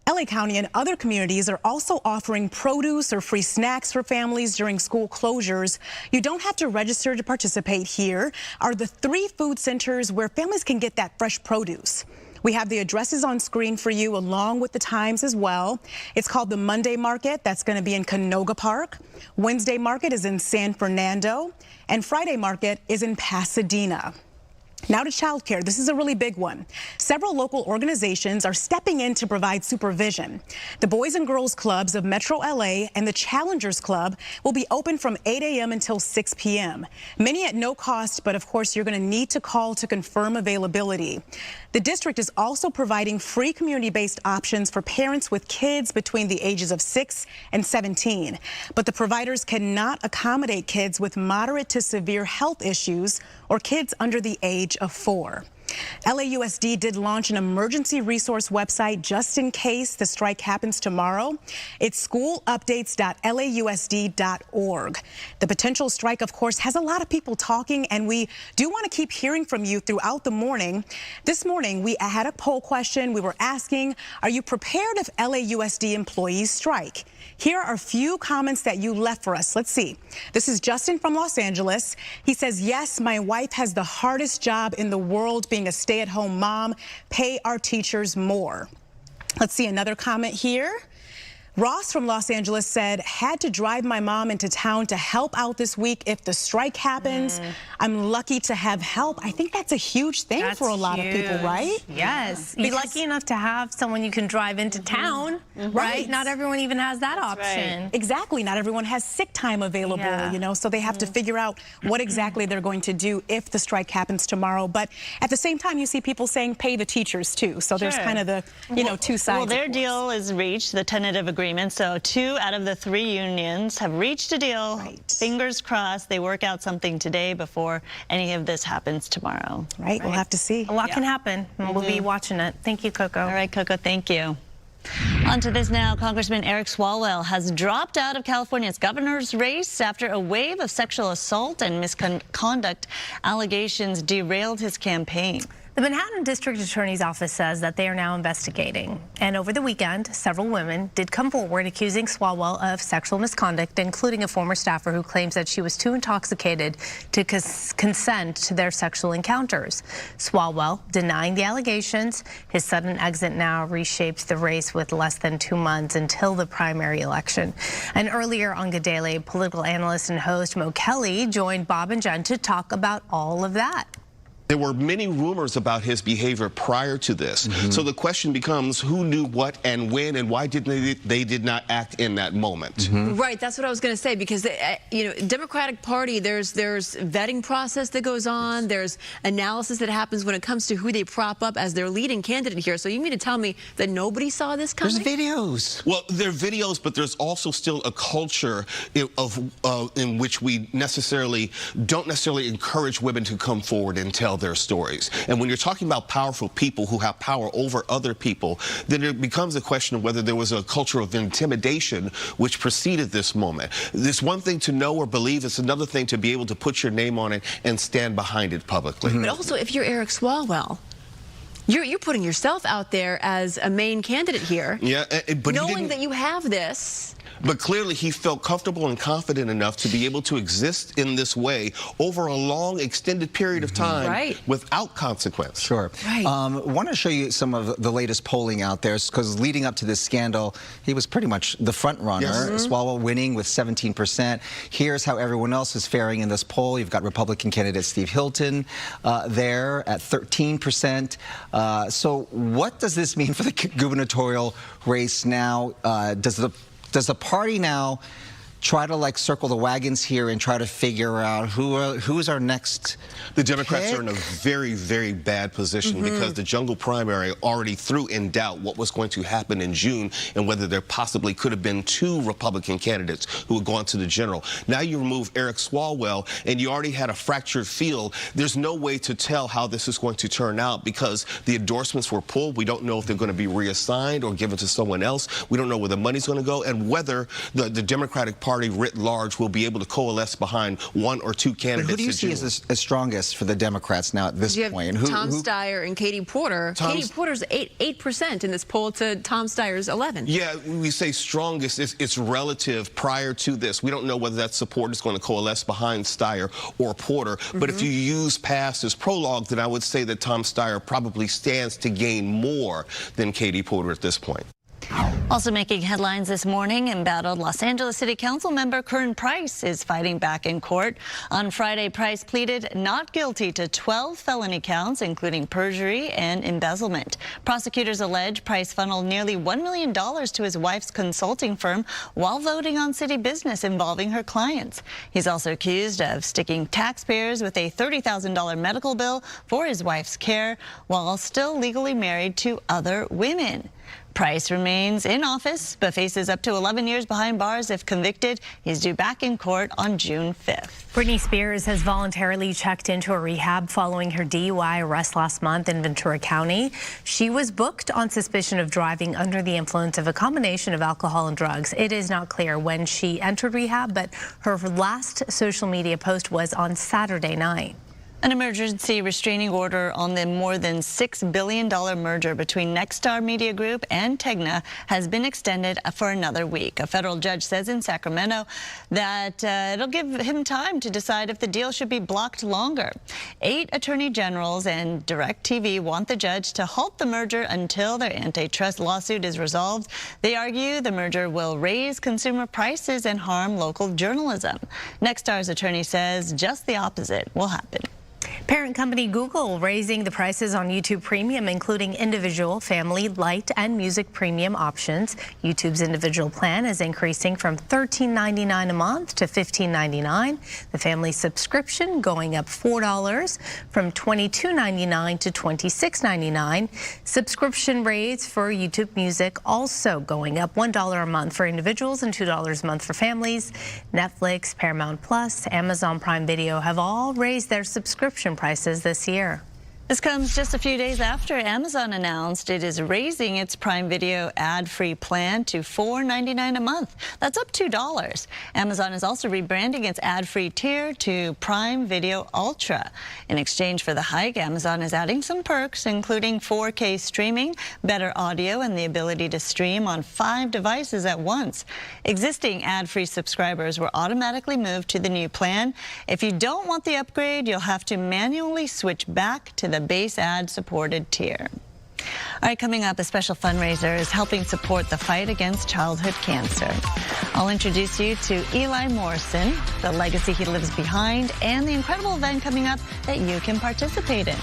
LA County and other communities are also offering produce or free snacks for families during school closures. You don't have to register to participate. Here are the 3 food centers where families can get that fresh produce. We have the addresses on screen for you along with the times as well. It's called the Monday Market. That's going to be in Canoga Park. Wednesday Market is in San Fernando. And Friday Market is in Pasadena. Now to childcare. This is a really big one. Several local organizations are stepping in to provide supervision. The Boys and Girls Clubs of Metro LA and the Challengers Club will be open from 8 a.m. until 6 p.m. Many at no cost, but of course you're going to need to call to confirm availability. The district is also providing free community-based options for parents with kids between the ages of 6 and 17. But the providers cannot accommodate kids with moderate to severe health issues or kids under the age of 4. LAUSD did launch an emergency resource website just in case the strike happens tomorrow. It's schoolupdates.lausd.org. The potential strike, of course, has a lot of people talking, and we do want to keep hearing from you throughout the morning. This morning, we had a poll question. We were asking, are you prepared if LAUSD employees strike? Here are a few comments that you left for us. Let's see. This is Justin from Los Angeles. He says, yes, my wife has the hardest job in the world being a stay-at-home mom. Pay our teachers more. Let's see another comment here. Ross from Los Angeles said, had to drive my mom into town to help out this week if the strike happens. I'm lucky to have help. I think that's a huge thing for a lot of people, right? Yes. Be lucky enough to have someone you can drive into town, right? Not everyone even has that option. Right. Exactly. Not everyone has sick time available, you know, so they have to figure out what exactly they're going to do if the strike happens tomorrow. But at the same time, you see people saying pay the teachers too. So there's kind of the, you know, two sides. Well, their deal is reached, the tentative agreement. So 2 out of the 3 unions have reached a deal. Fingers crossed they work out something today before any of this happens tomorrow. Right. We'll have to see. A lot can happen. We'll be watching it. Thank you, Coco. All right, Coco, thank you. On to this now. Congressman Eric Swalwell has dropped out of California's governor's race after a wave of sexual assault and misconduct allegations derailed his campaign. The Manhattan District Attorney's Office says that they are now investigating. And over the weekend, several women did come forward accusing Swalwell of sexual misconduct, including a former staffer who claims that she was too intoxicated to consent to their sexual encounters. Swalwell denying the allegations. His sudden exit now reshapes the race with less than 2 months until the primary election. And earlier on Good Daily, political analyst and host Mo Kelly joined Bob and Jen to talk about all of that. There were many rumors about his behavior prior to this. So the question becomes, who knew what and when, and why didn't they did not act in that moment? Right, that's what I was going to say, because you know, Democratic Party, there's vetting process that goes on, there's analysis that happens when it comes to who they prop up as their leading candidate here. So you mean to tell me that nobody saw this coming? There's videos. Well, there are videos, but there's also still a culture in which we don't necessarily encourage women to come forward and tell their stories. And when you're talking about powerful people who have power over other people, then it becomes a question of whether there was a culture of intimidation which preceded this moment. It's one thing to know or believe, it's another thing to be able to put your name on it and stand behind it publicly. But also, if you're Eric Swalwell, you're putting yourself out there as a main candidate here. Yeah, but knowing that you have this. But clearly he felt comfortable and confident enough to be able to exist in this way over a long, extended period of time without consequence. Sure. Want to show you some of the latest polling out there, because leading up to this scandal, he was pretty much the front runner. Swalwell winning with 17%. Here's how everyone else is faring in this poll. You've got Republican candidate Steve Hilton there at 13%. So what does this mean for the gubernatorial race now? Does the party now try to like circle the wagons here and try to figure out who is our next The Democrats pick? are in a very, very bad position because the jungle primary already threw in doubt what was going to happen in June and whether there possibly could have been 2 Republican candidates who had gone to the general. Now you remove Eric Swalwell and you already had a fractured field. There's no way to tell how this is going to turn out because the endorsements were pulled. We don't know if they're going to be reassigned or given to someone else. We don't know where the money's going to go and whether the Democratic Party writ large will be able to coalesce behind 1 or 2 candidates. But who do you see as strongest for the Democrats now at this point? And Tom Steyer and Katie Porter. Katie Porter's 8% in this poll to Tom Steyer's 11%. Yeah, we say strongest. It's relative prior to this. We don't know whether that support is going to coalesce behind Steyer or Porter. But if you use past as prologue, then I would say that Tom Steyer probably stands to gain more than Katie Porter at this point. Also making headlines this morning, embattled Los Angeles City Council member Kern Price is fighting back in court. On Friday, Price pleaded not guilty to 12 felony counts, including perjury and embezzlement. Prosecutors allege Price funneled nearly $1 million to his wife's consulting firm while voting on city business involving her clients. He's also accused of sticking taxpayers with a $30,000 medical bill for his wife's care while still legally married to other women. Price remains in office, but faces up to 11 years behind bars if convicted. He's due back in court on June 5th. Britney Spears has voluntarily checked into a rehab following her DUI arrest last month in Ventura County. She was booked on suspicion of driving under the influence of a combination of alcohol and drugs. It is not clear when she entered rehab, but her last social media post was on Saturday night. An emergency restraining order on the more than $6 billion merger between Nexstar Media Group and Tegna has been extended for another week. A federal judge says in Sacramento that it'll give him time to decide if the deal should be blocked longer. 8 attorney generals and DirecTV want the judge to halt the merger until their antitrust lawsuit is resolved. They argue the merger will raise consumer prices and harm local journalism. Nexstar's attorney says just the opposite will happen. Parent company Google raising the prices on YouTube Premium, including individual, family, light, and music premium options. YouTube's individual plan is increasing from $13.99 a month to $15.99. The family subscription going up $4 from $22.99 to $26.99. Subscription rates for YouTube Music also going up $1 a month for individuals and $2 a month for families. Netflix, Paramount Plus, Amazon Prime Video have all raised their subscription prices this year. This comes just a few days after Amazon announced it is raising its Prime Video ad-free plan to $4.99 a month. That's up $2. Amazon is also rebranding its ad-free tier to Prime Video Ultra. In exchange for the hike, Amazon is adding some perks, including 4K streaming, better audio, and the ability to stream on 5 devices at once. Existing ad-free subscribers were automatically moved to the new plan. If you don't want the upgrade, you'll have to manually switch back to the base ad-supported tier. All right, coming up, a special fundraiser is helping support the fight against childhood cancer. I'll introduce you to Eli Morrison, the legacy he leaves behind, and the incredible event coming up that you can participate in.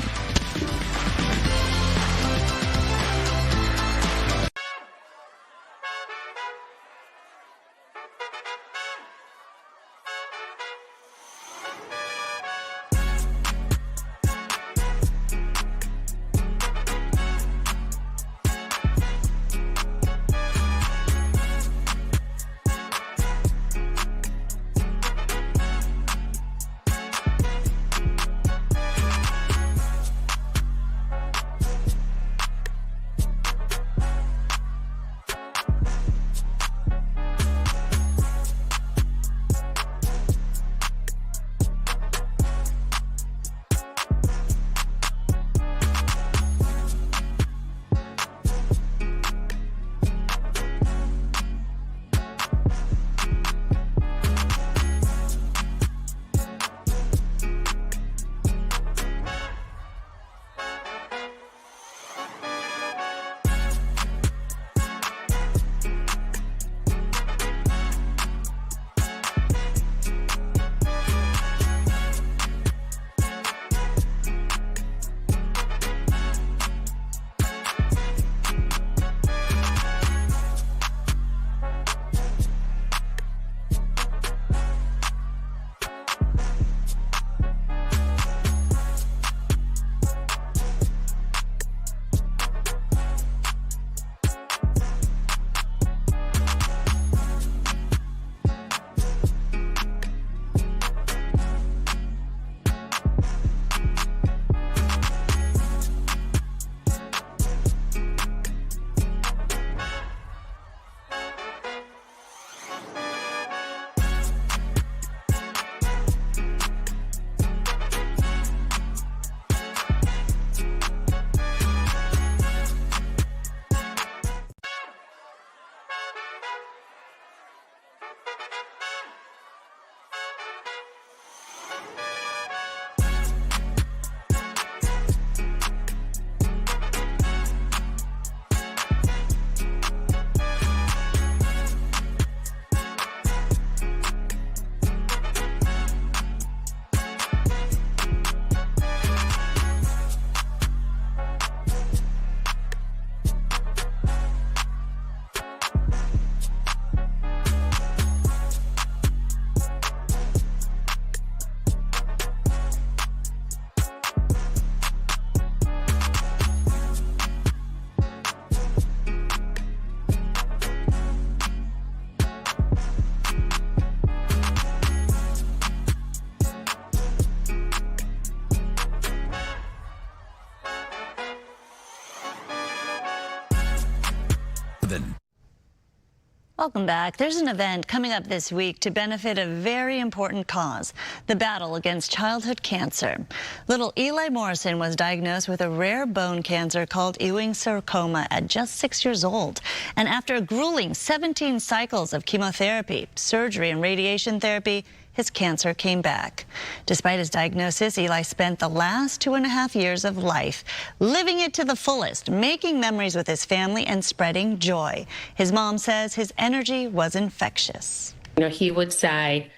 Welcome back. There's an event coming up this week to benefit a very important cause, the battle against childhood cancer. Little Eli Morrison was diagnosed with a rare bone cancer called Ewing sarcoma at just 6 years old. And after a grueling 17 cycles of chemotherapy, surgery, and radiation therapy, his cancer came back. Despite his diagnosis, Eli spent the last 2.5 years of life living it to the fullest, making memories with his family and spreading joy. His mom says his energy was infectious. He would say,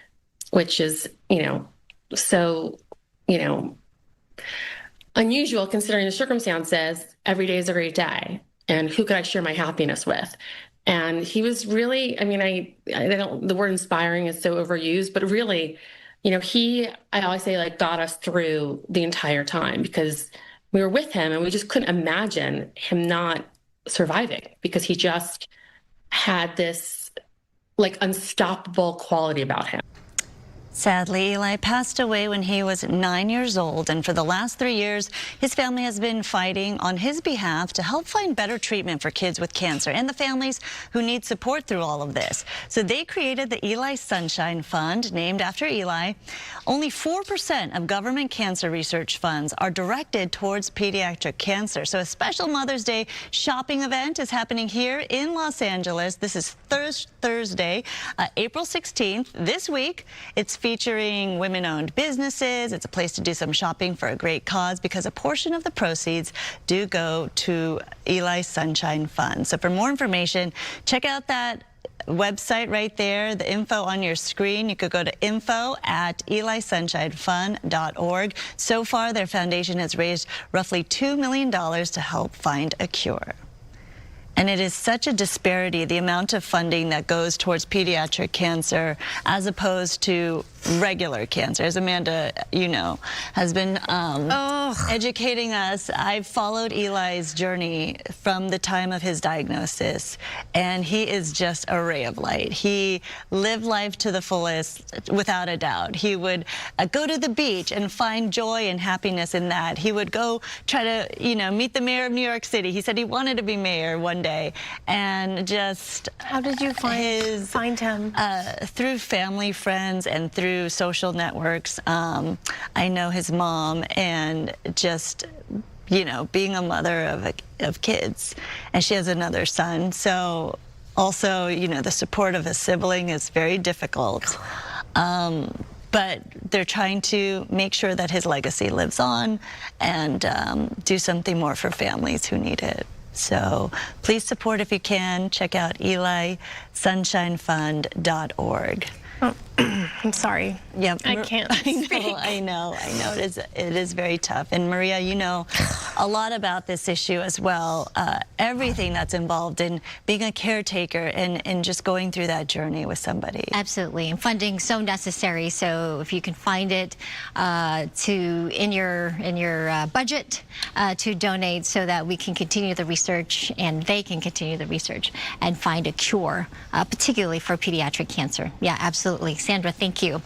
which is, so, unusual considering the circumstances, every day is a great day. And who could I share my happiness with? And he was really, I don't, the word inspiring is so overused, but really, I always say, got us through the entire time because we were with him and we just couldn't imagine him not surviving because he just had this unstoppable quality about him. Sadly, Eli passed away when he was 9 years old, and for the last 3 years, his family has been fighting on his behalf to help find better treatment for kids with cancer and the families who need support through all of this. So they created the Eli Sunshine Fund, named after Eli. Only 4% of government cancer research funds are directed towards pediatric cancer. So a special Mother's Day shopping event is happening here in Los Angeles. This is Thursday, April 16th, this week. It's featuring women-owned businesses. It's a place to do some shopping for a great cause because a portion of the proceeds do go to Eli Sunshine Fund. So for more information, check out that website right there, the info on your screen. You could go to info@elisunshine.org. So far, their foundation has raised roughly $2 million to help find a cure. And it is such a disparity, the amount of funding that goes towards pediatric cancer as opposed to regular cancer. As Amanda, has been educating us. I've followed Eli's journey from the time of his diagnosis, and he is just a ray of light. He lived life to the fullest, without a doubt. He would go to the beach and find joy and happiness in that. He would go try to, meet the mayor of New York City. He said he wanted to be mayor one day, and just how did you find him? Through family, friends, and through social networks. I know his mom, and just being a mother of kids, and she has another son, so also the support of a sibling is very difficult. But they're trying to make sure that his legacy lives on and do something more for families who need it. So please support if you can. Check out elisunShineFund.org. Oh, I'm sorry. Yeah, I can't speak. I know. It is very tough. And Maria, a lot about this issue as well. Everything that's involved in being a caretaker and just going through that journey with somebody. Absolutely, and funding so necessary. So if you can find it in your budget to donate, so that we can continue the research and they can continue the research and find a cure, particularly for pediatric cancer. Yeah, absolutely. Sandra, thank you.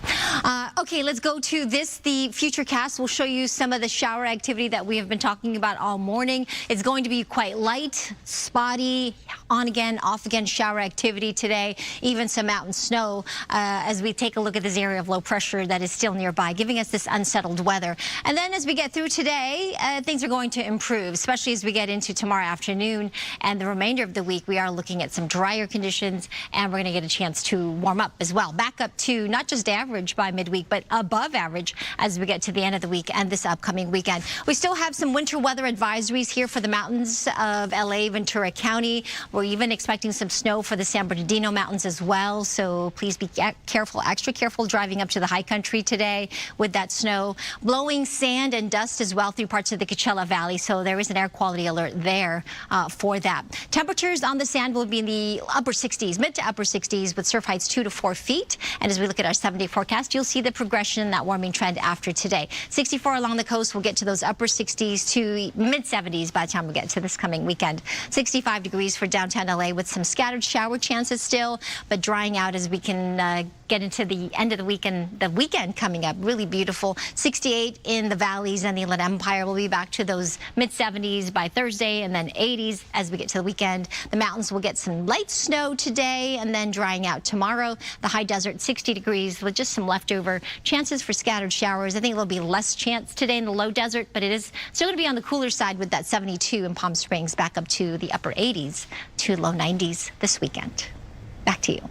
Okay, let's go to this. The Futurecast will show you some of the shower activity that we have been talking about all morning. It's going to be quite light, spotty, on again, off again shower activity today, even some mountain snow as we take a look at this area of low pressure that is still nearby, giving us this unsettled weather. And then as we get through today, things are going to improve, especially as we get into tomorrow afternoon and the remainder of the week. We are looking at some drier conditions, and we're going to get a chance to warm up as well. Back up to not just average by midweek, but above average as we get to the end of the week and this upcoming weekend. We still have some winter weather advisories here for the mountains of LA, Ventura County. We're even expecting some snow for the San Bernardino Mountains as well. So please be careful, extra careful driving up to the high country today with that snow. Blowing sand and dust as well through parts of the Coachella Valley. So there is an air quality alert there for that. Temperatures on the sand will be in the upper 60s, mid to upper 60s, with surf heights 2 to 4 feet. And as we look at our 7-day forecast, you'll see the progression, that warming trend after today. 64 along the coast, we'll get to those upper 60s to mid 70s by the time we get to this coming weekend. 65 degrees for downtown LA with some scattered shower chances still, but drying out as we can get into the end of the weekend coming up. Really beautiful. 68 in the valleys and the Inland Empire. We'll be back to those mid-70s by Thursday and then 80s as we get to the weekend. The mountains will get some light snow today and then drying out tomorrow. The high desert 60 degrees with just some leftover chances for scattered showers. I think there'll be less chance today in the low desert, but it is still going to be on the cooler side with that 72 in Palm Springs back up to the upper 80s to low 90s this weekend. Back to you.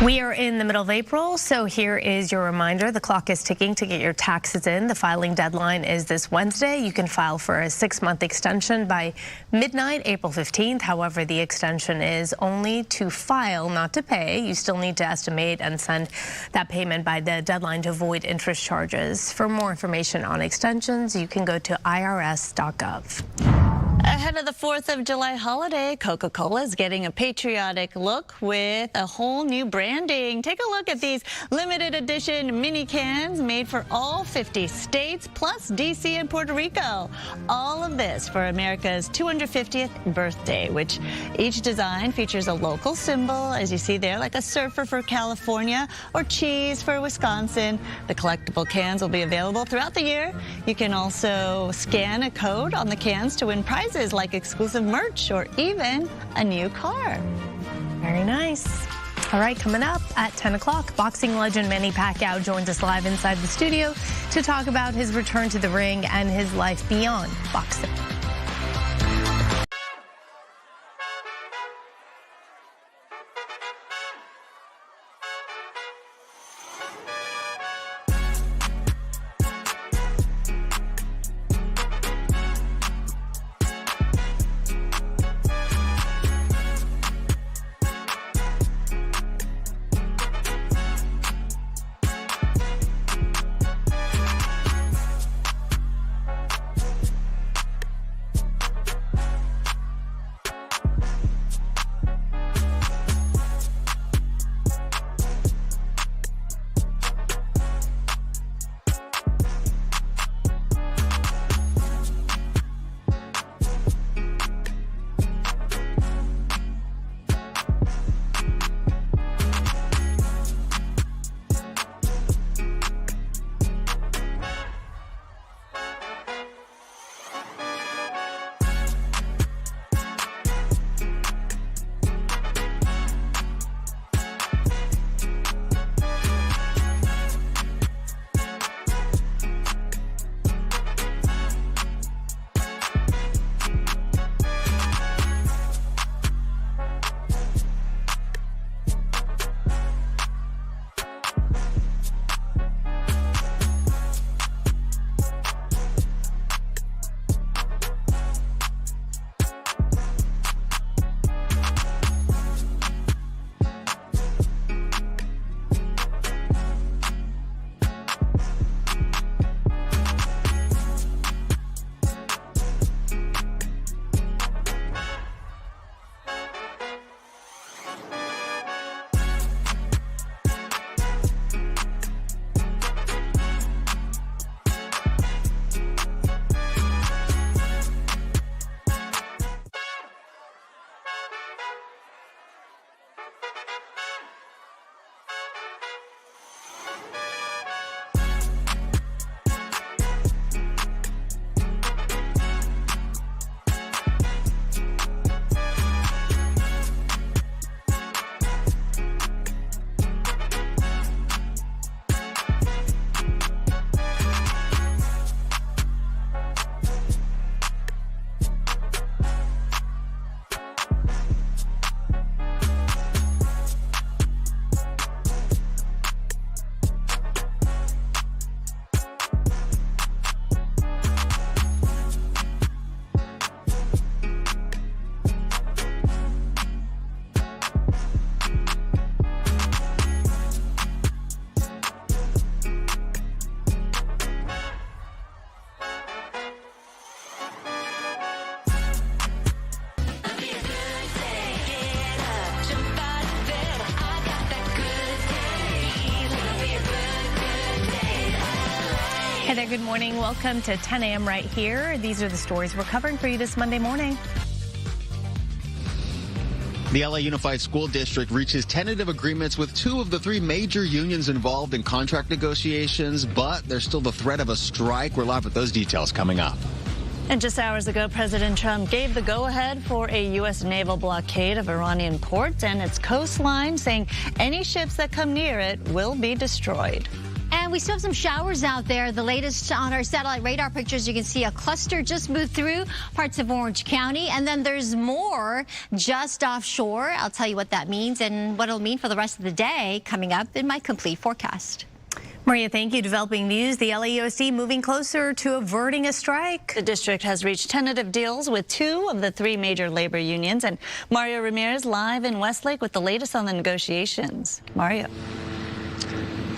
We are in the middle of April, so here is your reminder. The clock is ticking to get your taxes in. The filing deadline is this Wednesday. You can file for a 6-month extension by midnight, April 15th. However, the extension is only to file, not to pay. You still need to estimate and send that payment by the deadline to avoid interest charges. For more information on extensions, you can go to irs.gov. Ahead of the 4th of July holiday, Coca-Cola is getting a patriotic look with a whole new branding. Take a look at these limited edition mini cans made for all 50 states, plus D.C. and Puerto Rico. All of this for America's 250th birthday, which each design features a local symbol, as you see there, like a surfer for California or cheese for Wisconsin. The collectible cans will be available throughout the year. You can also scan a code on the cans to win prizes like exclusive merch or even a new car. Very nice. All right, coming up at 10 o'clock, boxing legend Manny Pacquiao joins us live inside the studio to talk about his return to the ring and his life beyond boxing. Hey there, good morning. Welcome to 10 a.m. right here. These are the stories we're covering for you this Monday morning. The LA Unified School District reaches tentative agreements with 2 of the 3 major unions involved in contract negotiations, but there's still the threat of a strike. We're live with those details coming up. And just hours ago, President Trump gave the go-ahead for a U.S. naval blockade of Iranian ports and its coastline, saying any ships that come near it will be destroyed. And we still have some showers out there. The latest on our satellite radar pictures, you can see a cluster just moved through parts of Orange County. And then there's more just offshore. I'll tell you what that means and what it'll mean for the rest of the day coming up in my complete forecast. Maria, thank you. Developing news, the LAUSD moving closer to averting a strike. The district has reached tentative deals with 2 of the 3 major labor unions. And Mario Ramirez live in Westlake with the latest on the negotiations. Mario.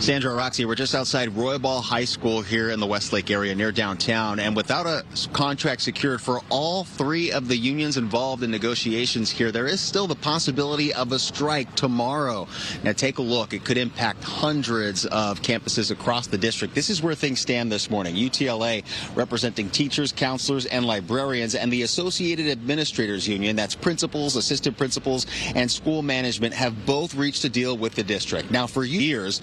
Sandra, Roxy, we're just outside Roybal High School here in the Westlake area near downtown. And without a contract secured for all 3 of the unions involved in negotiations here, there is still the possibility of a strike tomorrow. Now, take a look. It could impact hundreds of campuses across the district. This is where things stand this morning. UTLA representing teachers, counselors, and librarians, and the Associated Administrators Union, that's principals, assistant principals, and school management, have both reached a deal with the district. Now, for years,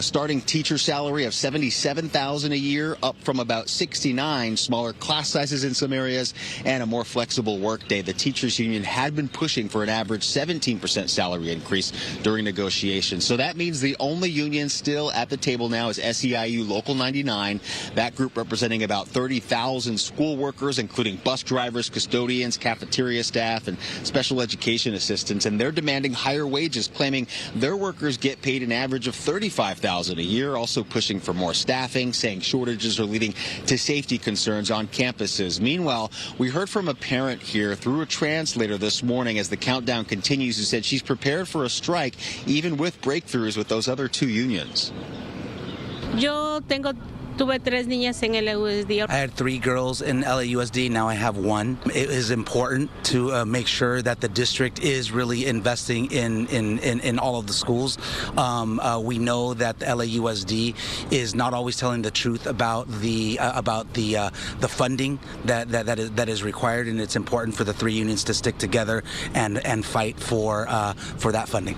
starting teacher salary of $77,000 a year, up from about $69,000, smaller class sizes in some areas, and a more flexible workday. The teachers union had been pushing for an average 17% salary increase during negotiations. So that means the only union still at the table now is SEIU Local 99. That group representing about 30,000 school workers, including bus drivers, custodians, cafeteria staff, and special education assistants. And they're demanding higher wages, claiming their workers get paid an average of $35,000 a year, also pushing for more staffing, saying shortages are leading to safety concerns on campuses. Meanwhile, we heard from a parent here through a translator this morning as the countdown continues, who said she's prepared for a strike, even with breakthroughs with those other 2 unions. Tuve 3 niñas en LAUSD. I had 3 girls in LAUSD. Now I have 1. It is important to make sure that the district is really investing in all of the schools. We know that the LAUSD is not always telling the truth about the funding that is required, and it's important for the 3 unions to stick together and fight for that funding.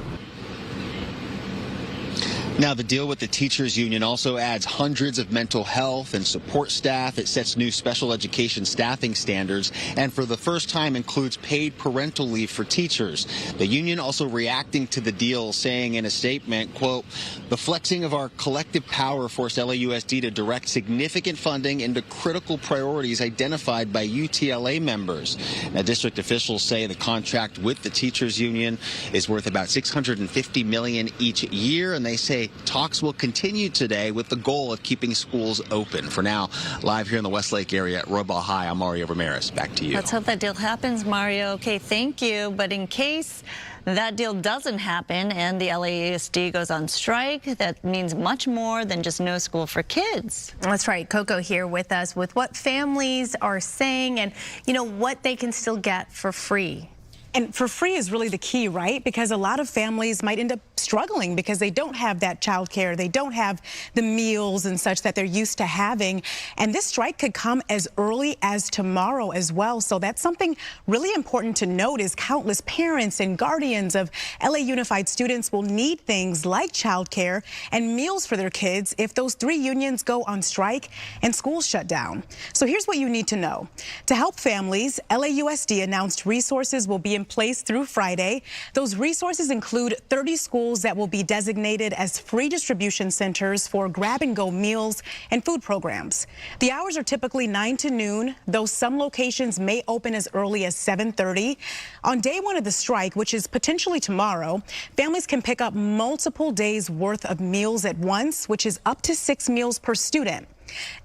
Now, the deal with the teachers union also adds hundreds of mental health and support staff. It sets new special education staffing standards and for the first time includes paid parental leave for teachers. The union also reacting to the deal, saying in a statement, quote, "The flexing of our collective power forced LAUSD to direct significant funding into critical priorities identified by UTLA members." Now, district officials say the contract with the teachers union is worth about $650 million each year, and they say talks will continue today with the goal of keeping schools open. For now, live here in the Westlake area at Roybal High, I'm Mario Ramirez. Back to you. Let's hope that deal happens, Mario. Okay, thank you. But in case that deal doesn't happen and the LAUSD goes on strike, that means much more than just no school for kids. That's right. Coco here with us with what families are saying and, you know, what they can still get for free. And for free is really the key, right? Because a lot of families might end up struggling because they don't have that child care. They don't have the meals and such that they're used to having. And this strike could come as early as tomorrow as well. So that's something really important to note is countless parents and guardians of LA Unified students will need things like child care and meals for their kids if those 3 unions go on strike and schools shut down. So here's what you need to know. To help families, LAUSD announced resources will be in place through Friday. Those resources include 30 schools that will be designated as free distribution centers for grab-and-go meals and food programs. The hours are typically 9 to noon, though some locations may open as early as 7:30. On day 1 of the strike, which is potentially tomorrow, families can pick up multiple days' worth of meals at once, which is up to 6 meals per student.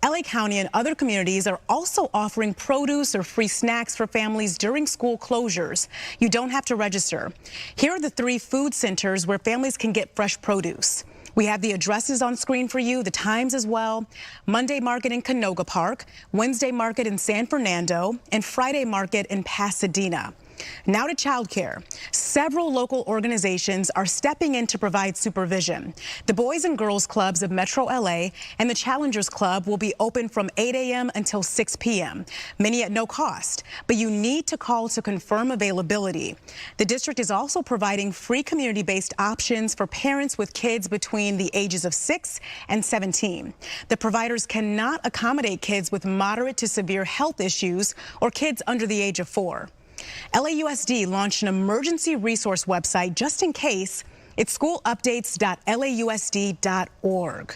LA County and other communities are also offering produce or free snacks for families during school closures. You don't have to register. Here are the 3 food centers where families can get fresh produce. We have the addresses on screen for you, the times as well. Monday Market in Canoga Park, Wednesday Market in San Fernando, and Friday Market in Pasadena. Now to childcare. Several local organizations are stepping in to provide supervision. The Boys and Girls Clubs of Metro LA and the Challengers Club will be open from 8 a.m. until 6 p.m., many at no cost, but you need to call to confirm availability. The district is also providing free community-based options for parents with kids between the ages of 6 and 17. The providers cannot accommodate kids with moderate to severe health issues or kids under the age of 4. LAUSD launched an emergency resource website just in case. It's schoolupdates.lausd.org.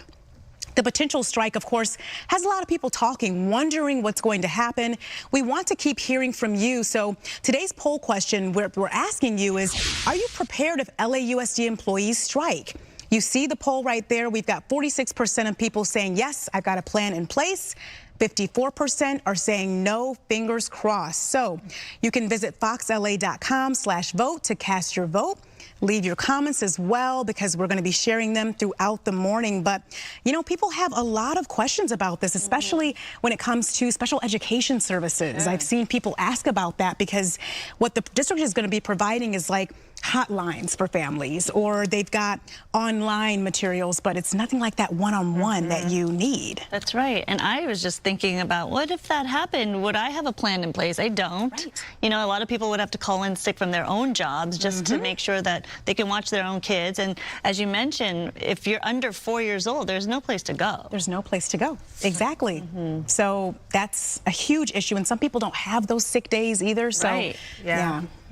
The potential strike, of course, has a lot of people talking, wondering what's going to happen. We want to keep hearing from you. So today's poll question we're asking you is, are you prepared if LAUSD employees strike? You see the poll right there. We've got 46% of people saying, yes, I've got a plan in place. 54% are saying no, fingers crossed. So you can visit foxla.com/vote to cast your vote. Leave your comments as well, because we're going to be sharing them throughout the morning. But, you know, people have a lot of questions about this, especially when it comes to special education services. I've seen people ask about that, because what the district is going to be providing is like hotlines for families, or they've got online materials, but it's nothing like that one-on-one that you need. That's right. And I was just thinking about, what if that happened? Would I have a plan in place? I don't. Right. You know, a lot of people would have to call in sick from their own jobs just to make sure that they can watch their own kids. And as you mentioned, if you're under 4 years old, there's no place to go. There's no place to go. Exactly. So that's a huge issue. And some people don't have those sick days either. So, right.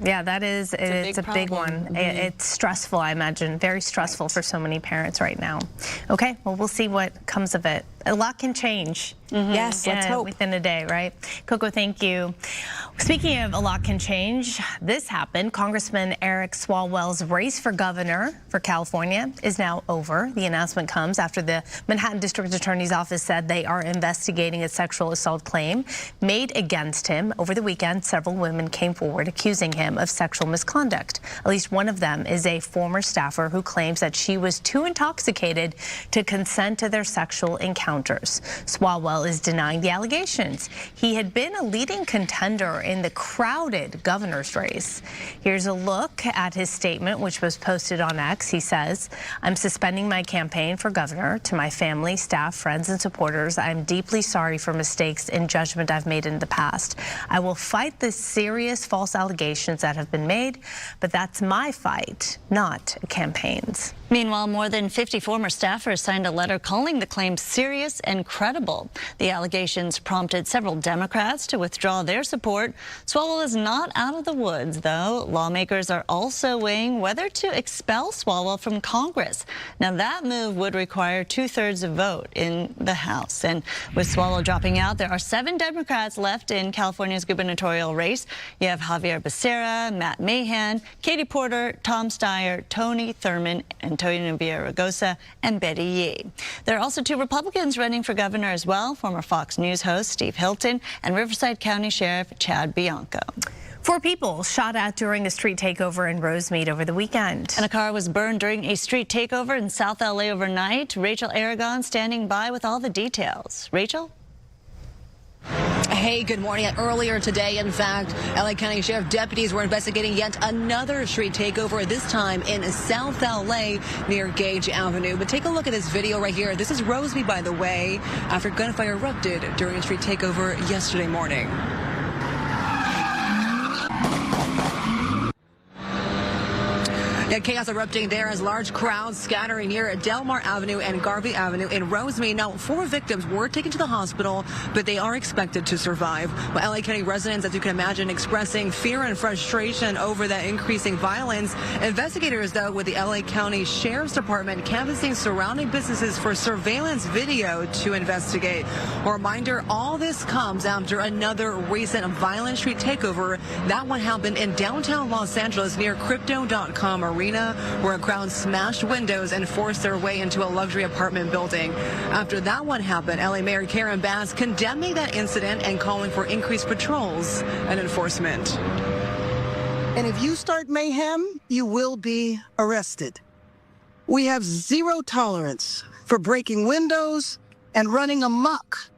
Yeah, that is, it's a big one. It's stressful, I imagine, very stressful for so many parents right now. Okay, well, we'll see what comes of it. A lot can change. Yes, let's hope. Within a day, right? Coco, thank you. Speaking of a lot can change, this happened. Congressman Eric Swalwell's race for governor for California is now over. The announcement comes after the Manhattan District Attorney's Office said they are investigating a sexual assault claim made against him. Over the weekend, several women came forward accusing him of sexual misconduct. At least one of them is a former staffer who claims that she was too intoxicated to consent to their sexual encounters. Swalwell is denying the allegations. He had been a leading contender in the crowded governor's race. Here's a look at his statement, which was posted on X. He says, "I'm suspending my campaign for governor. To my family, staff, friends, and supporters, I'm deeply sorry for mistakes and judgment I've made in the past. I will fight the serious false allegations that have been made, but that's my fight, not a campaign's." Meanwhile, more than 50 former staffers signed a letter calling the claims serious and credible. The allegations prompted several Democrats to withdraw their support. Swalwell is not out of the woods, though. Lawmakers are also weighing whether to expel Swalwell from Congress. Now, that move would require 2/3 of vote in the House. And with Swalwell dropping out, there are 7 Democrats left in California's gubernatorial race. You have Javier Becerra, Matt Mahan, Katie Porter, Tom Steyer, Tony Thurmond, Antonio Villaraigosa, and Betty Yee. There are also 2 Republicans running for governor as well, former Fox News host Steve Hilton and Riverside County Sheriff Chad Bianco. 4 people shot at during a street takeover in Rosemead over the weekend. And a car was burned during a street takeover in South LA overnight. Rachel Aragon standing by with all the details. Rachel? Hey, good morning. Earlier today, in fact, LA County Sheriff deputies were investigating yet another street takeover, this time in South LA near Gage Avenue. But take a look at this video right here. This is Rosemead, by the way, after gunfire erupted during a street takeover yesterday morning. Yeah, chaos erupting there as large crowds scattering near Delmar Avenue and Garvey Avenue in Rosemead. Now, 4 victims were taken to the hospital, but they are expected to survive. Well, LA County residents, as you can imagine, expressing fear and frustration over that increasing violence. Investigators, though, with the LA County Sheriff's Department canvassing surrounding businesses for surveillance video to investigate. A reminder, all this comes after another recent violent street takeover. That one happened in downtown Los Angeles near Crypto.com Arena, where a crowd smashed windows and forced their way into a luxury apartment building. After that one happened, LA Mayor Karen Bass condemning that incident and calling for increased patrols and enforcement. And if you start mayhem, you will be arrested. We have zero tolerance for breaking windows and running amok.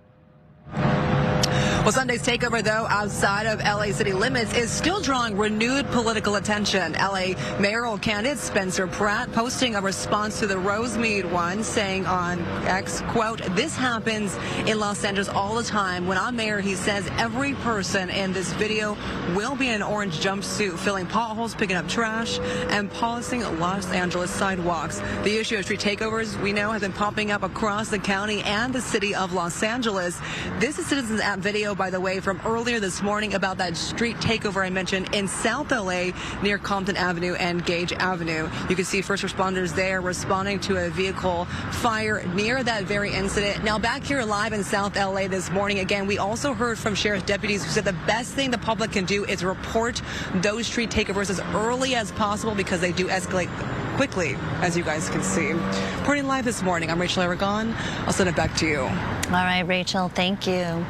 Well, Sunday's takeover, though, outside of LA city limits is still drawing renewed political attention. LA mayoral candidate Spencer Pratt posting a response to the Rosemead one, saying on X, quote, "This happens in Los Angeles all the time. When I'm mayor," he says, "every person in this video will be in an orange jumpsuit, filling potholes, picking up trash, and polishing Los Angeles sidewalks." The issue of street takeovers, we know, has been popping up across the county and the city of Los Angeles. This is Citizens app video, by the way, from earlier this morning about that street takeover I mentioned in South LA near Compton Avenue and Gage Avenue. You can see first responders there responding to a vehicle fire near that very incident. Now, back here live in South LA this morning, again, we also heard from sheriff's deputies who said the best thing the public can do is report those street takeovers as early as possible because they do escalate quickly, as you guys can see. Reporting live this morning, I'm Rachel Aragon. I'll send it back to you. All right, Rachel, thank you.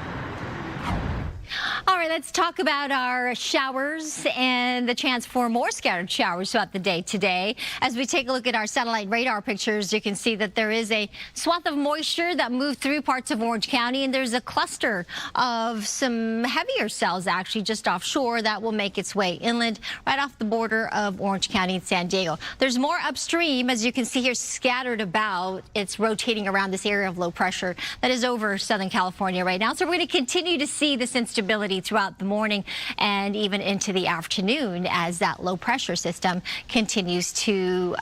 All right, let's talk about our showers and the chance for more scattered showers throughout the day today. As we take a look at our satellite radar pictures, you can see that there is a swath of moisture that moved through parts of Orange County, and there's a cluster of some heavier cells actually just offshore that will make its way inland right off the border of Orange County and San Diego. There's more upstream, as you can see here, scattered about. It's rotating around this area of low pressure that is over Southern California right now. So we're going to continue to see this instability throughout the morning and even into the afternoon as that low pressure system continues to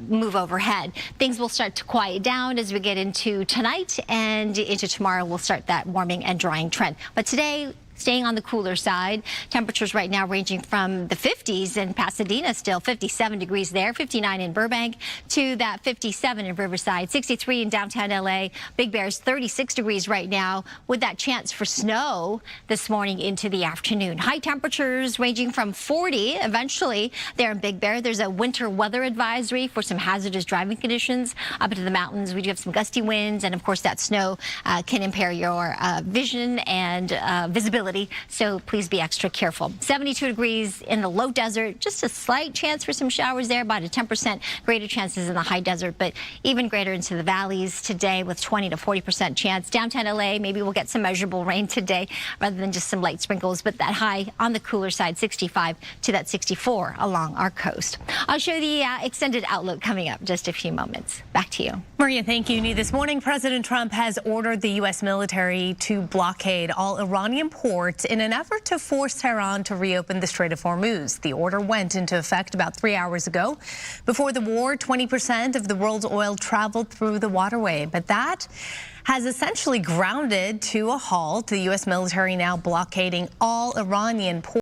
move overhead. Things will start to quiet down as we get into tonight, and into tomorrow we'll start that warming and drying trend. But today, staying on the cooler side. Temperatures right now ranging from the 50s in Pasadena, still 57 degrees there, 59 in Burbank, to that 57 in Riverside, 63 in downtown LA. Big Bear's 36 degrees right now with that chance for snow this morning into the afternoon. High temperatures ranging from 40 eventually there in Big Bear. There's a winter weather advisory for some hazardous driving conditions up into the mountains. We do have some gusty winds, and of course that snow can impair your vision and visibility. So please be extra careful. 72 degrees in the low desert. Just a slight chance for some showers there, about a 10% greater chances in the high desert, but even greater into the valleys today with 20 to 40% chance. Downtown LA, maybe we'll get some measurable rain today rather than just some light sprinkles, but that high on the cooler side, 65 to that 64 along our coast. I'll show you the extended outlook coming up in just a few moments. Back to you. Maria, thank you. New this morning, President Trump has ordered the U.S. military to blockade all Iranian ports in an effort to force Tehran to reopen the Strait of Hormuz. The order went into effect about 3 hours ago. Before the war, 20% of the world's oil traveled through the waterway, but that has essentially grounded to a halt. The U.S. military now blockading all Iranian ports.